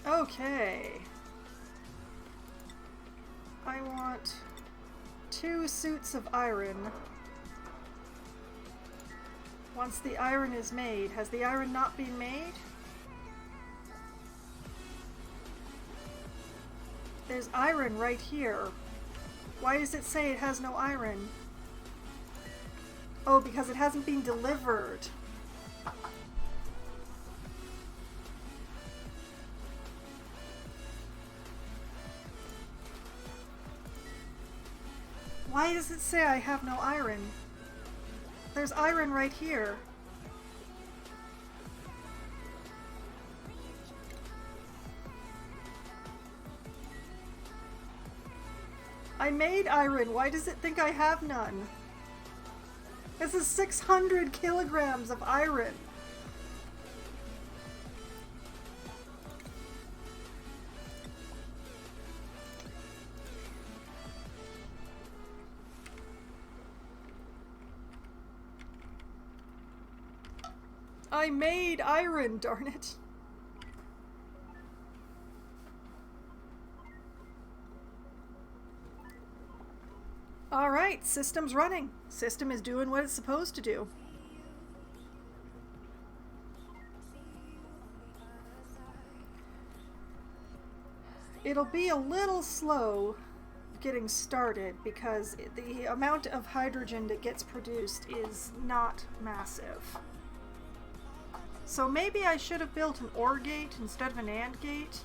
Speaker 1: Okay. I want 2 suits of iron. Once the iron is made. Has the iron not been made? There's iron right here. Why does it say it has no iron? Oh, because it hasn't been delivered. Why does it say I have no iron? There's iron right here. I made iron. Why does it think I have none? This is 600 kilograms of iron. I made iron, darn it. Alright, system's running. System is doing what it's supposed to do. It'll be a little slow getting started because the amount of hydrogen that gets produced is not massive. So maybe I should have built an OR gate instead of an AND gate.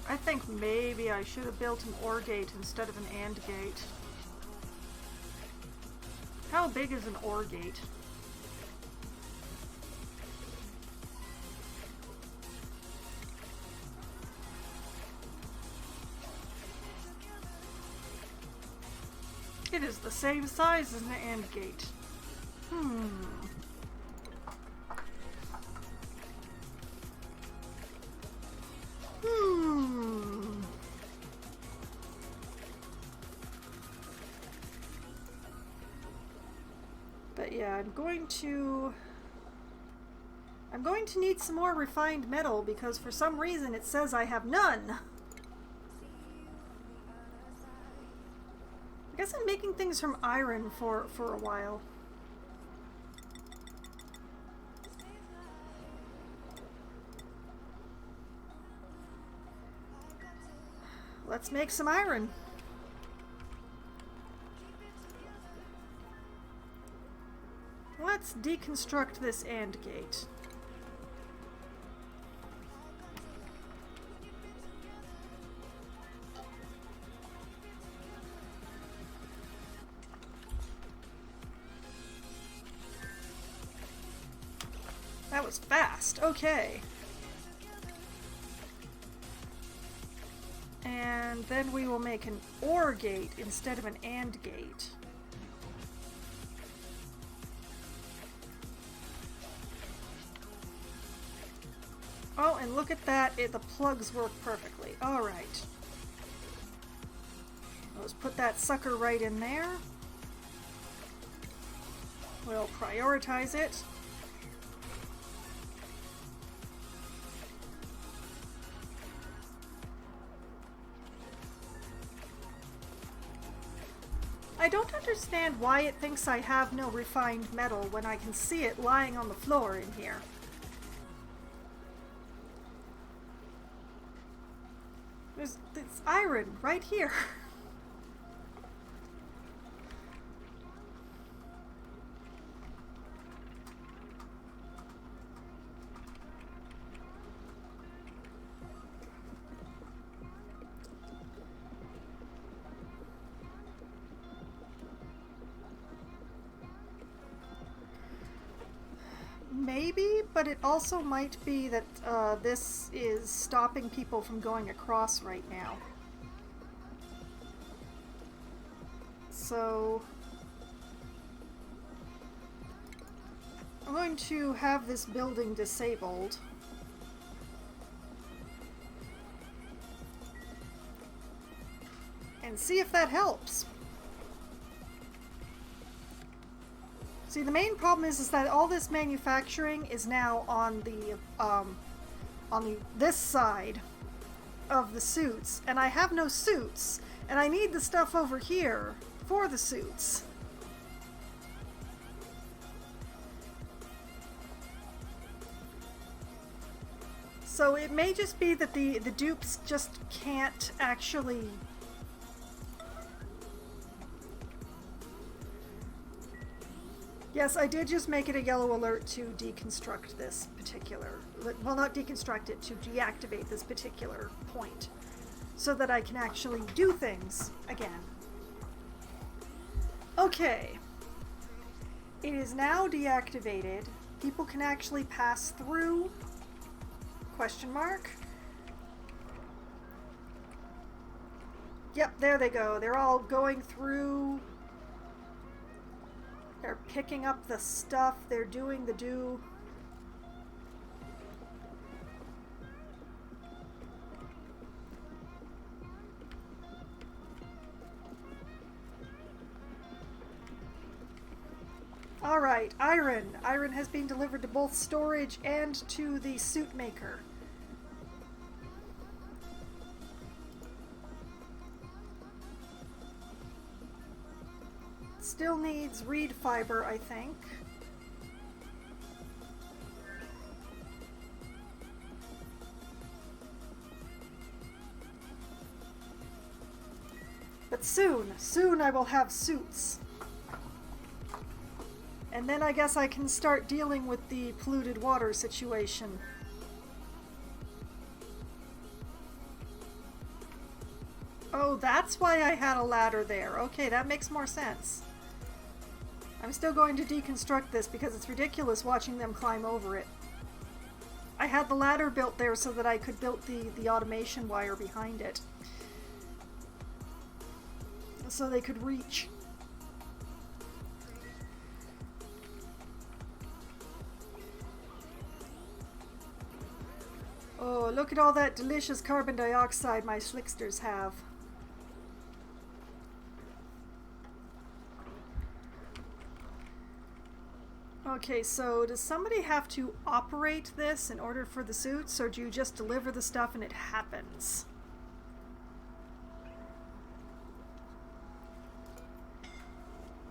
Speaker 1: I think maybe I should have built an OR gate instead of an AND gate. How big is an OR gate? It is the same size as an AND gate. yeah, I'm going to need some more refined metal because for some reason it says I have none. I guess I'm making things from iron for a while. Let's make some iron. Let's deconstruct this AND gate. That was fast. Okay. And then we will make an OR gate instead of an AND gate. Oh, and look at that. The plugs work perfectly. All right. Let's put that sucker right in there. We'll prioritize it. I don't understand why it thinks I have no refined metal when I can see it lying on the floor in here. There's iron right here. Maybe, but it also might be that this is stopping people from going across right now. So I'm going to have this building disabled. And see if that helps. See, the main problem is that all this manufacturing is now on this side of the suits, and I have no suits, and I need the stuff over here for the suits. So it may just be that the dupes just can't actually... Yes, I did just make it a yellow alert to deconstruct this particular... Well, not deconstruct it, to deactivate this particular point. So that I can actually do things again. Okay. It is now deactivated. People can actually pass through... Question mark? Yep, there they go. They're all going through... They're picking up the stuff. They're doing the do. Alright, iron. Iron has been delivered to both storage and to the suit maker. Still needs reed fiber, I think. But soon I will have suits. And then I guess I can start dealing with the polluted water situation. Oh, that's why I had a ladder there. Okay, that makes more sense. I'm still going to deconstruct this because it's ridiculous watching them climb over it. I had the ladder built there so that I could build the automation wire behind it. So they could reach. Oh, look at all that delicious carbon dioxide my slicksters have. Okay, so does somebody have to operate this in order for the suits, or do you just deliver the stuff and it happens?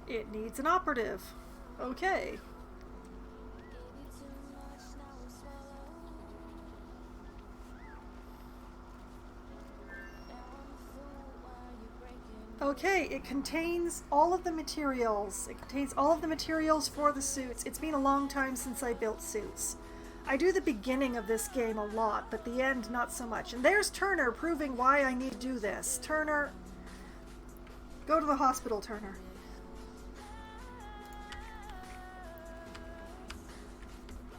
Speaker 1: It needs an operative. Okay. Okay, it contains all of the materials. It contains all of the materials for the suits. It's been a long time since I built suits. I do the beginning of this game a lot, but the end not so much. And there's Turner proving why I need to do this. Turner, go to the hospital, Turner.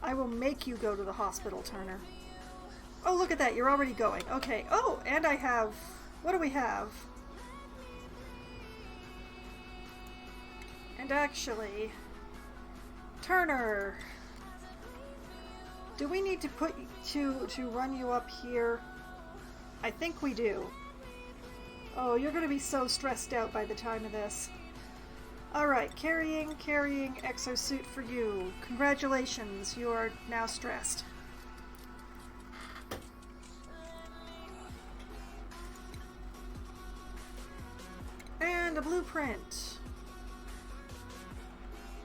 Speaker 1: I will make you go to the hospital, Turner. Oh, look at that. You're already going. Okay. Oh, and I have... What do we have? And actually... Turner! Do we need to put to run you up here? I think we do. Oh, you're going to be so stressed out by the time of this. Alright, carrying exosuit for you. Congratulations, you are now stressed. And a blueprint.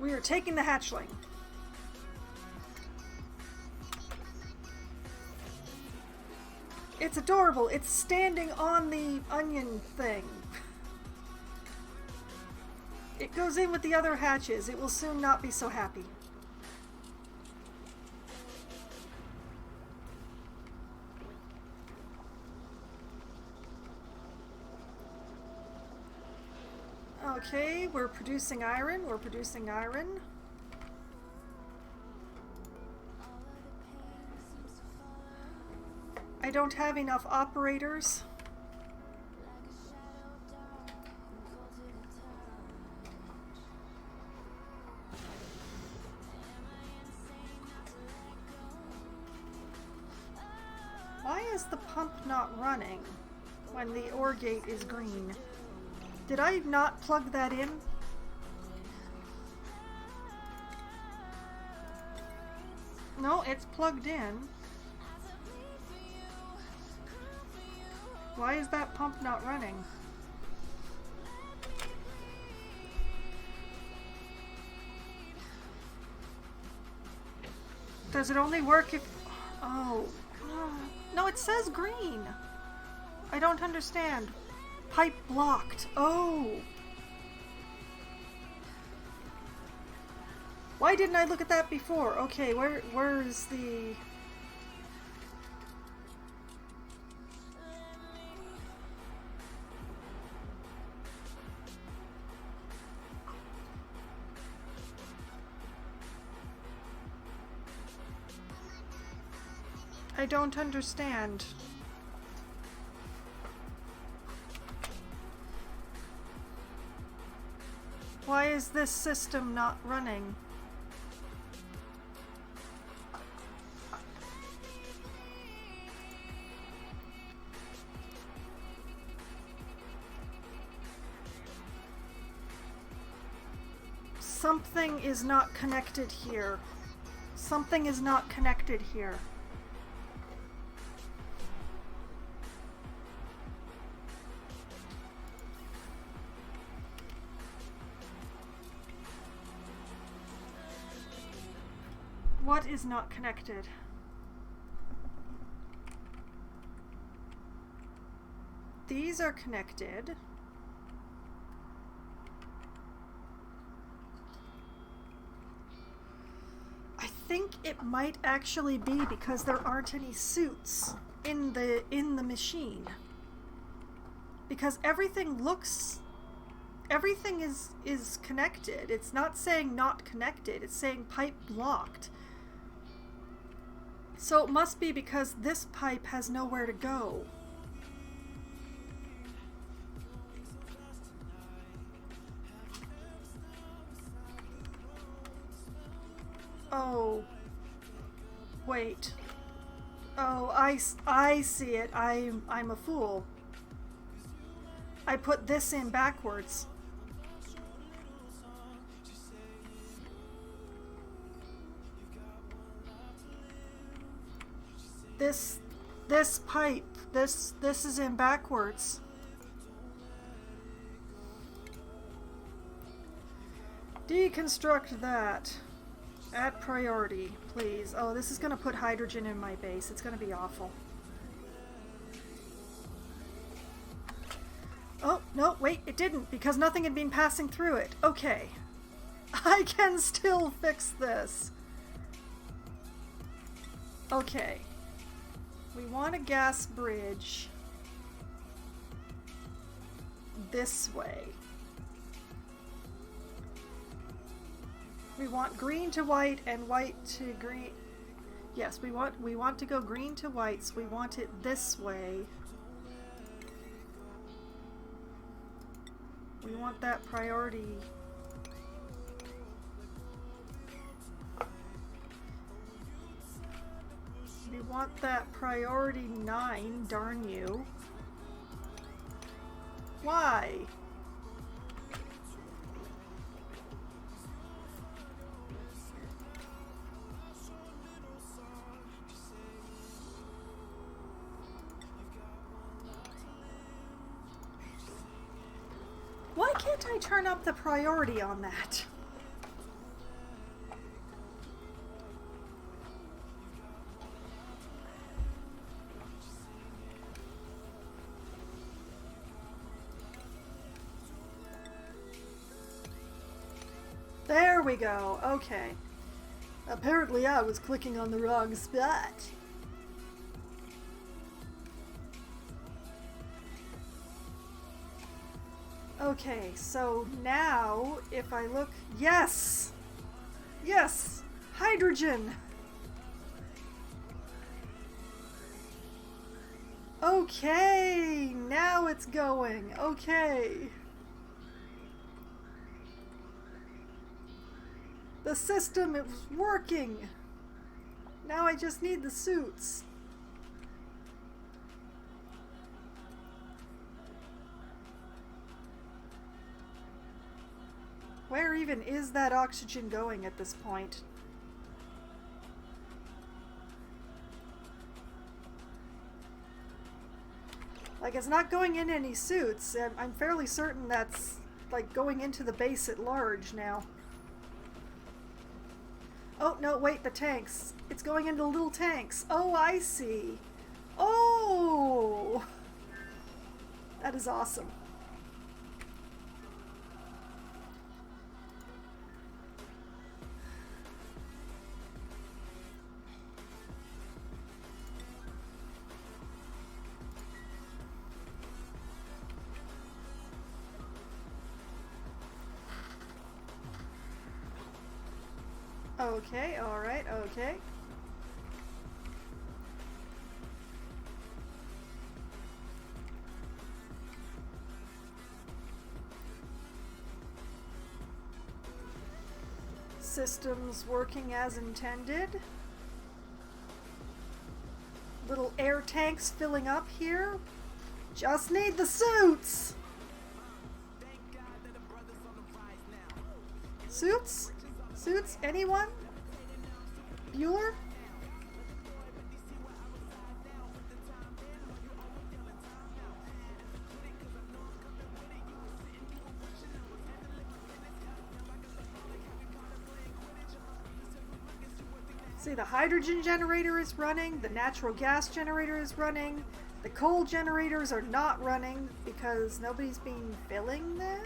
Speaker 1: We are taking the hatchling. It's adorable. It's standing on the onion thing. It goes in with the other hatches. It will soon not be so happy. Okay, we're producing iron. We're producing iron. I don't have enough operators. Why is the pump not running when the ore gate is green? Did I not plug that in? No, it's plugged in. Why is that pump not running? Does it only work if... Oh. No, it says green. I don't understand. Pipe blocked. Oh. Why didn't I look at that before? Okay, where is the... I don't understand. Why is this system not running? Something is not connected here. Something is not connected here. What is not connected? These are connected. I think it might actually be because there aren't any suits in the machine. Because everything is connected. It's not saying not connected, it's saying pipe blocked. So it must be because this pipe has nowhere to go. Oh. Wait. Oh, I see it. I'm a fool. I put this in backwards. this pipe, this is in backwards. Deconstruct that. Add priority, please. Oh, this is gonna put hydrogen in my base. It's gonna be awful. Oh, no, wait, it didn't, because nothing had been passing through it. Okay. I can still fix this. Okay. We want a gas bridge this way. We want green to white and white to green. Yes, we want to go green to white, so we want it this way. We want that priority. We want that priority 9, darn you. Why? Why can't I turn up the priority on that? There we go. Okay. Apparently I was clicking on the wrong spot. Okay, so now if I look... Yes! Yes! Hydrogen! Okay, now it's going. Okay. The system, it was working. Now I just need the suits. Where even is that oxygen going at this point? Like, it's not going in any suits. I'm fairly certain that's, like, going into the base at large now. Oh, no, wait, the tanks. It's going into little tanks. Oh, I see. Oh! That is awesome. Okay, alright, okay. Systems working as intended. Little air tanks filling up here. Just need the suits! Suits? Suits? Anyone? Bueller? See, the hydrogen generator is running, the natural gas generator is running, the coal generators are not running because nobody's been filling them?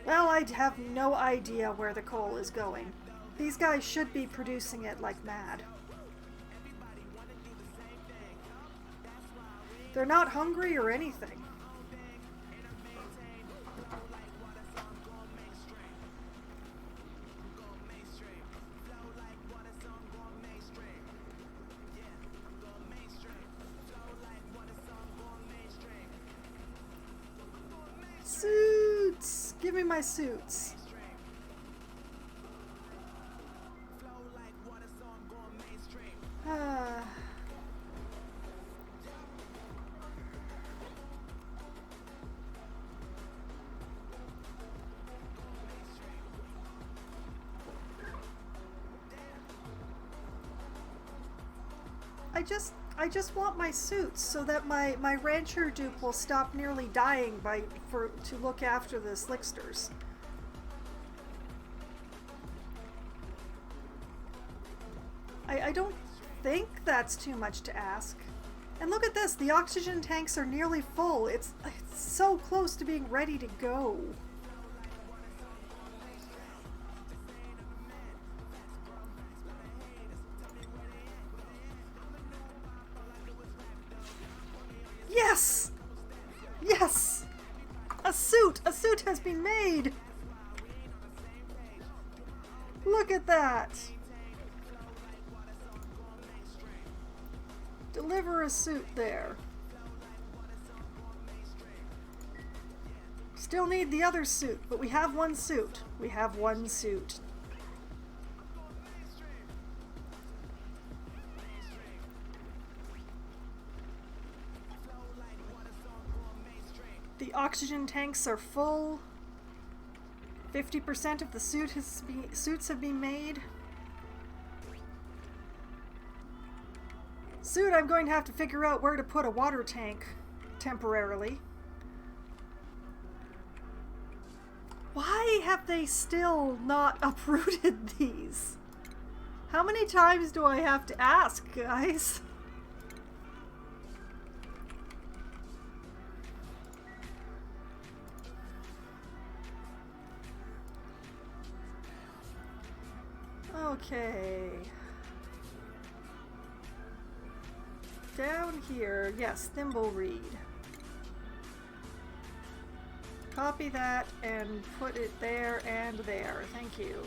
Speaker 1: Well, I have no idea where the coal is going. These guys should be producing it like mad. They're not hungry or anything. Suits! Give me my suits. I just want my suits so that my rancher dupe will stop nearly dying to look after the slicksters. I don't think that's too much to ask. And look at this, the oxygen tanks are nearly full. It's so close to being ready to go. Yes! Yes! A suit! A suit has been made! Look at that! Deliver a suit there. Still need the other suit, but we have one suit. We have one suit. The oxygen tanks are full. 50% of the suits have been made. Soon I'm going to have to figure out where to put a water tank temporarily. Why have they still not uprooted these? How many times do I have to ask, guys? Okay. Down here, yes, thimble reed. Copy that and put it there and there. Thank you.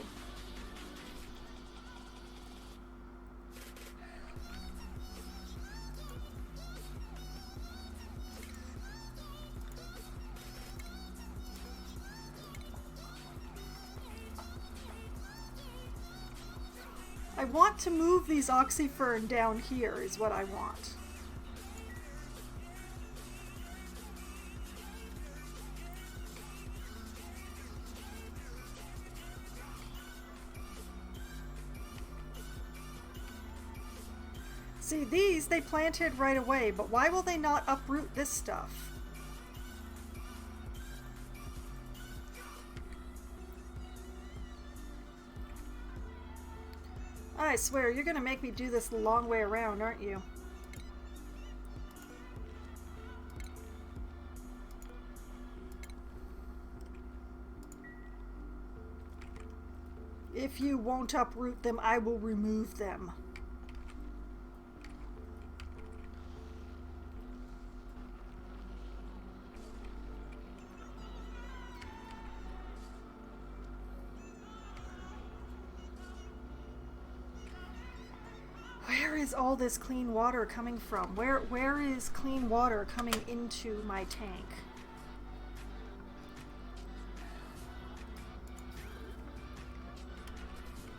Speaker 1: I want to move these oxyfern down here is what I want. See, these they planted right away, but why will they not uproot this stuff? I swear, you're gonna make me do this the long way around, aren't you? If you won't uproot them, I will remove them. Where is all this clean water coming from? Where is clean water coming into my tank?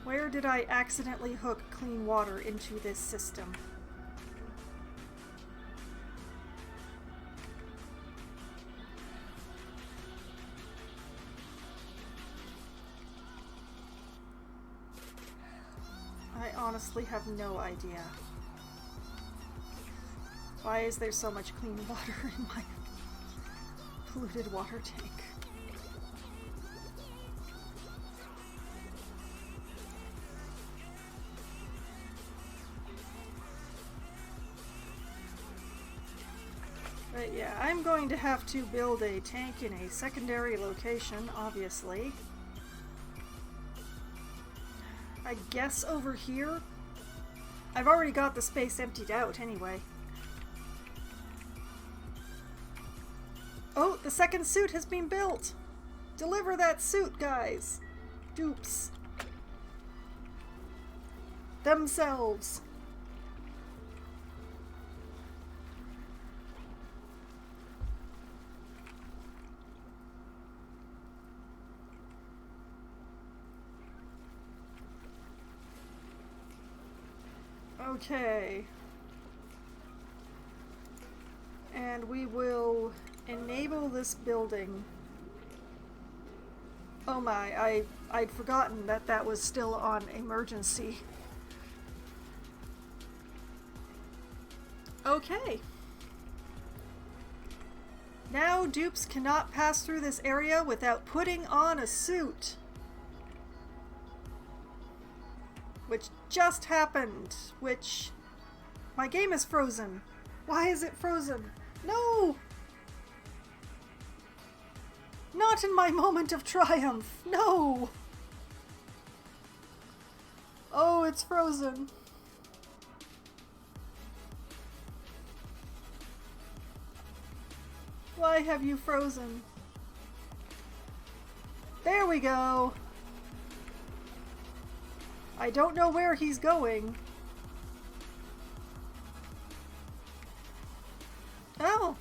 Speaker 1: Where did I accidentally hook clean water into this system? I honestly have no idea. Why is there so much clean water in my polluted water tank? But yeah, I'm going to have to build a tank in a secondary location, obviously. I guess over here? I've already got the space emptied out anyway. Oh, the second suit has been built! Deliver that suit, guys! Dupes. Themselves. Okay. And we will enable this building. Oh my, I'd forgotten that that was still on emergency. Okay. Now dupes cannot pass through this area without putting on a suit. Which just happened. My game is frozen. Why is it frozen? No! Not in my moment of triumph. No! Oh, it's frozen. Why have you frozen? There we go. I don't know where he's going. Oh.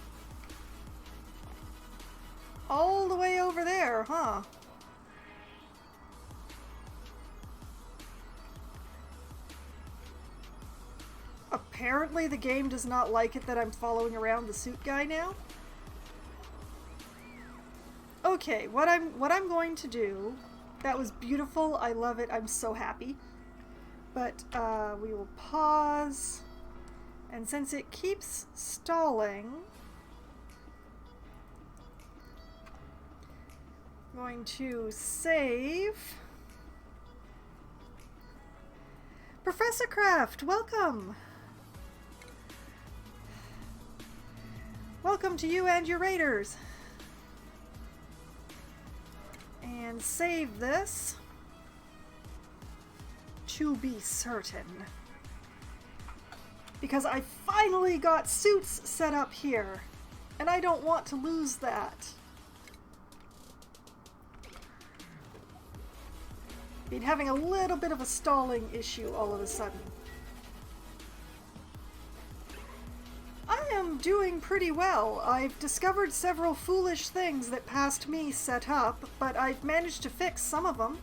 Speaker 1: All the way over there, huh? Apparently the game does not like it that I'm following around the suit guy now. Okay, what I'm going to do, that was beautiful, I love it, I'm so happy. But we will pause, and since it keeps stalling, I'm going to save. Professor Craft, welcome! Welcome to you and your raiders! And save this to be certain. Because I finally got suits set up here, and I don't want to lose that. Been having a little bit of a stalling issue all of a sudden. I am doing pretty well. I've discovered several foolish things that past me set up, but I've managed to fix some of them.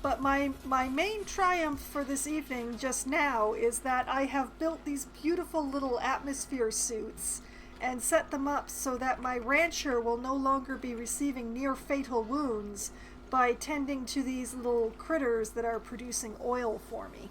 Speaker 1: But my main triumph for this evening just now is that I have built these beautiful little atmosphere suits and set them up so that my rancher will no longer be receiving near fatal wounds by tending to these little critters that are producing oil for me.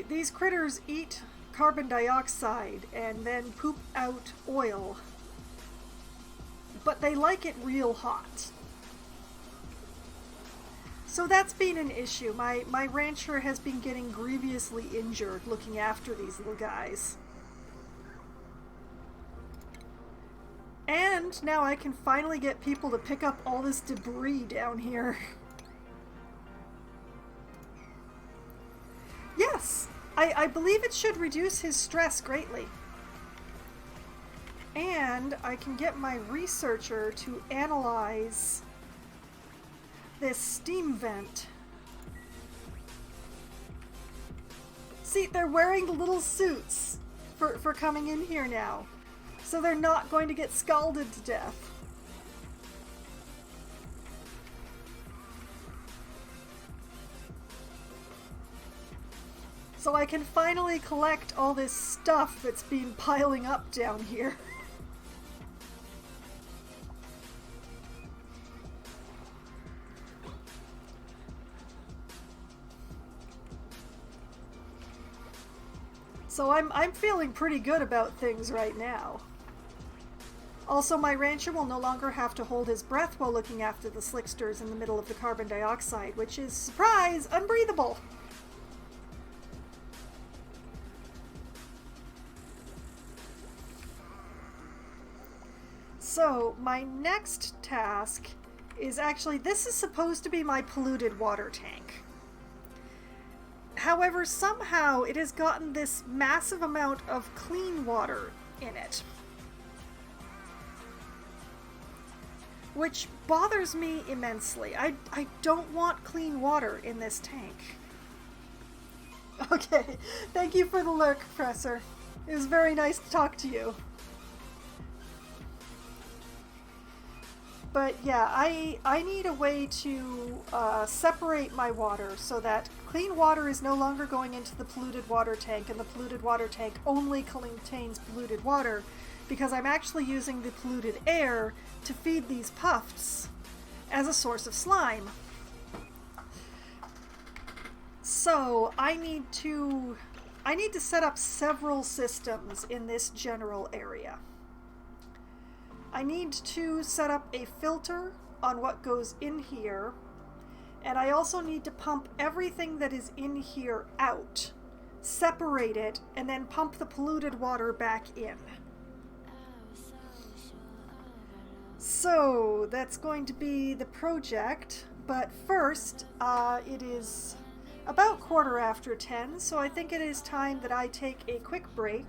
Speaker 1: These critters eat carbon dioxide and then poop out oil, but they like it real hot. So that's been an issue. My rancher has been getting grievously injured looking after these little guys. And now I can finally get people to pick up all this debris down here. Yes! I believe it should reduce his stress greatly. And I can get my researcher to analyze this steam vent. See, they're wearing the little suits for coming in here now. So they're not going to get scalded to death. So I can finally collect all this stuff that's been piling up down here. So I'm feeling pretty good about things right now. Also, my rancher will no longer have to hold his breath while looking after the slicksters in the middle of the carbon dioxide, which is, surprise, unbreathable. So, my next task is actually, this is supposed to be my polluted water tank. However, somehow it has gotten this massive amount of clean water in it, which bothers me immensely. I don't want clean water in this tank. Okay, thank you for the lurk, Professor. It was very nice to talk to you. But yeah, I need a way to separate my water so that clean water is no longer going into the polluted water tank, and the polluted water tank only contains polluted water, because I'm actually using the polluted air to feed these puffs as a source of slime. So I need to set up several systems in this general area. I need to set up a filter on what goes in here, and I also need to pump everything that is in here out, separate it, and then pump the polluted water back in. So that's going to be the project, but first it is about 10:15, so I think it is time that I take a quick break.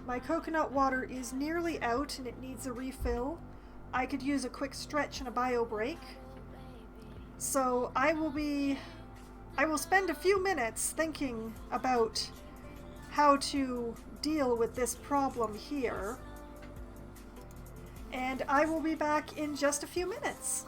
Speaker 1: My coconut water is nearly out and it needs a refill. I could use a quick stretch and a bio break. So I will spend a few minutes thinking about how to deal with this problem here. And I will be back in just a few minutes.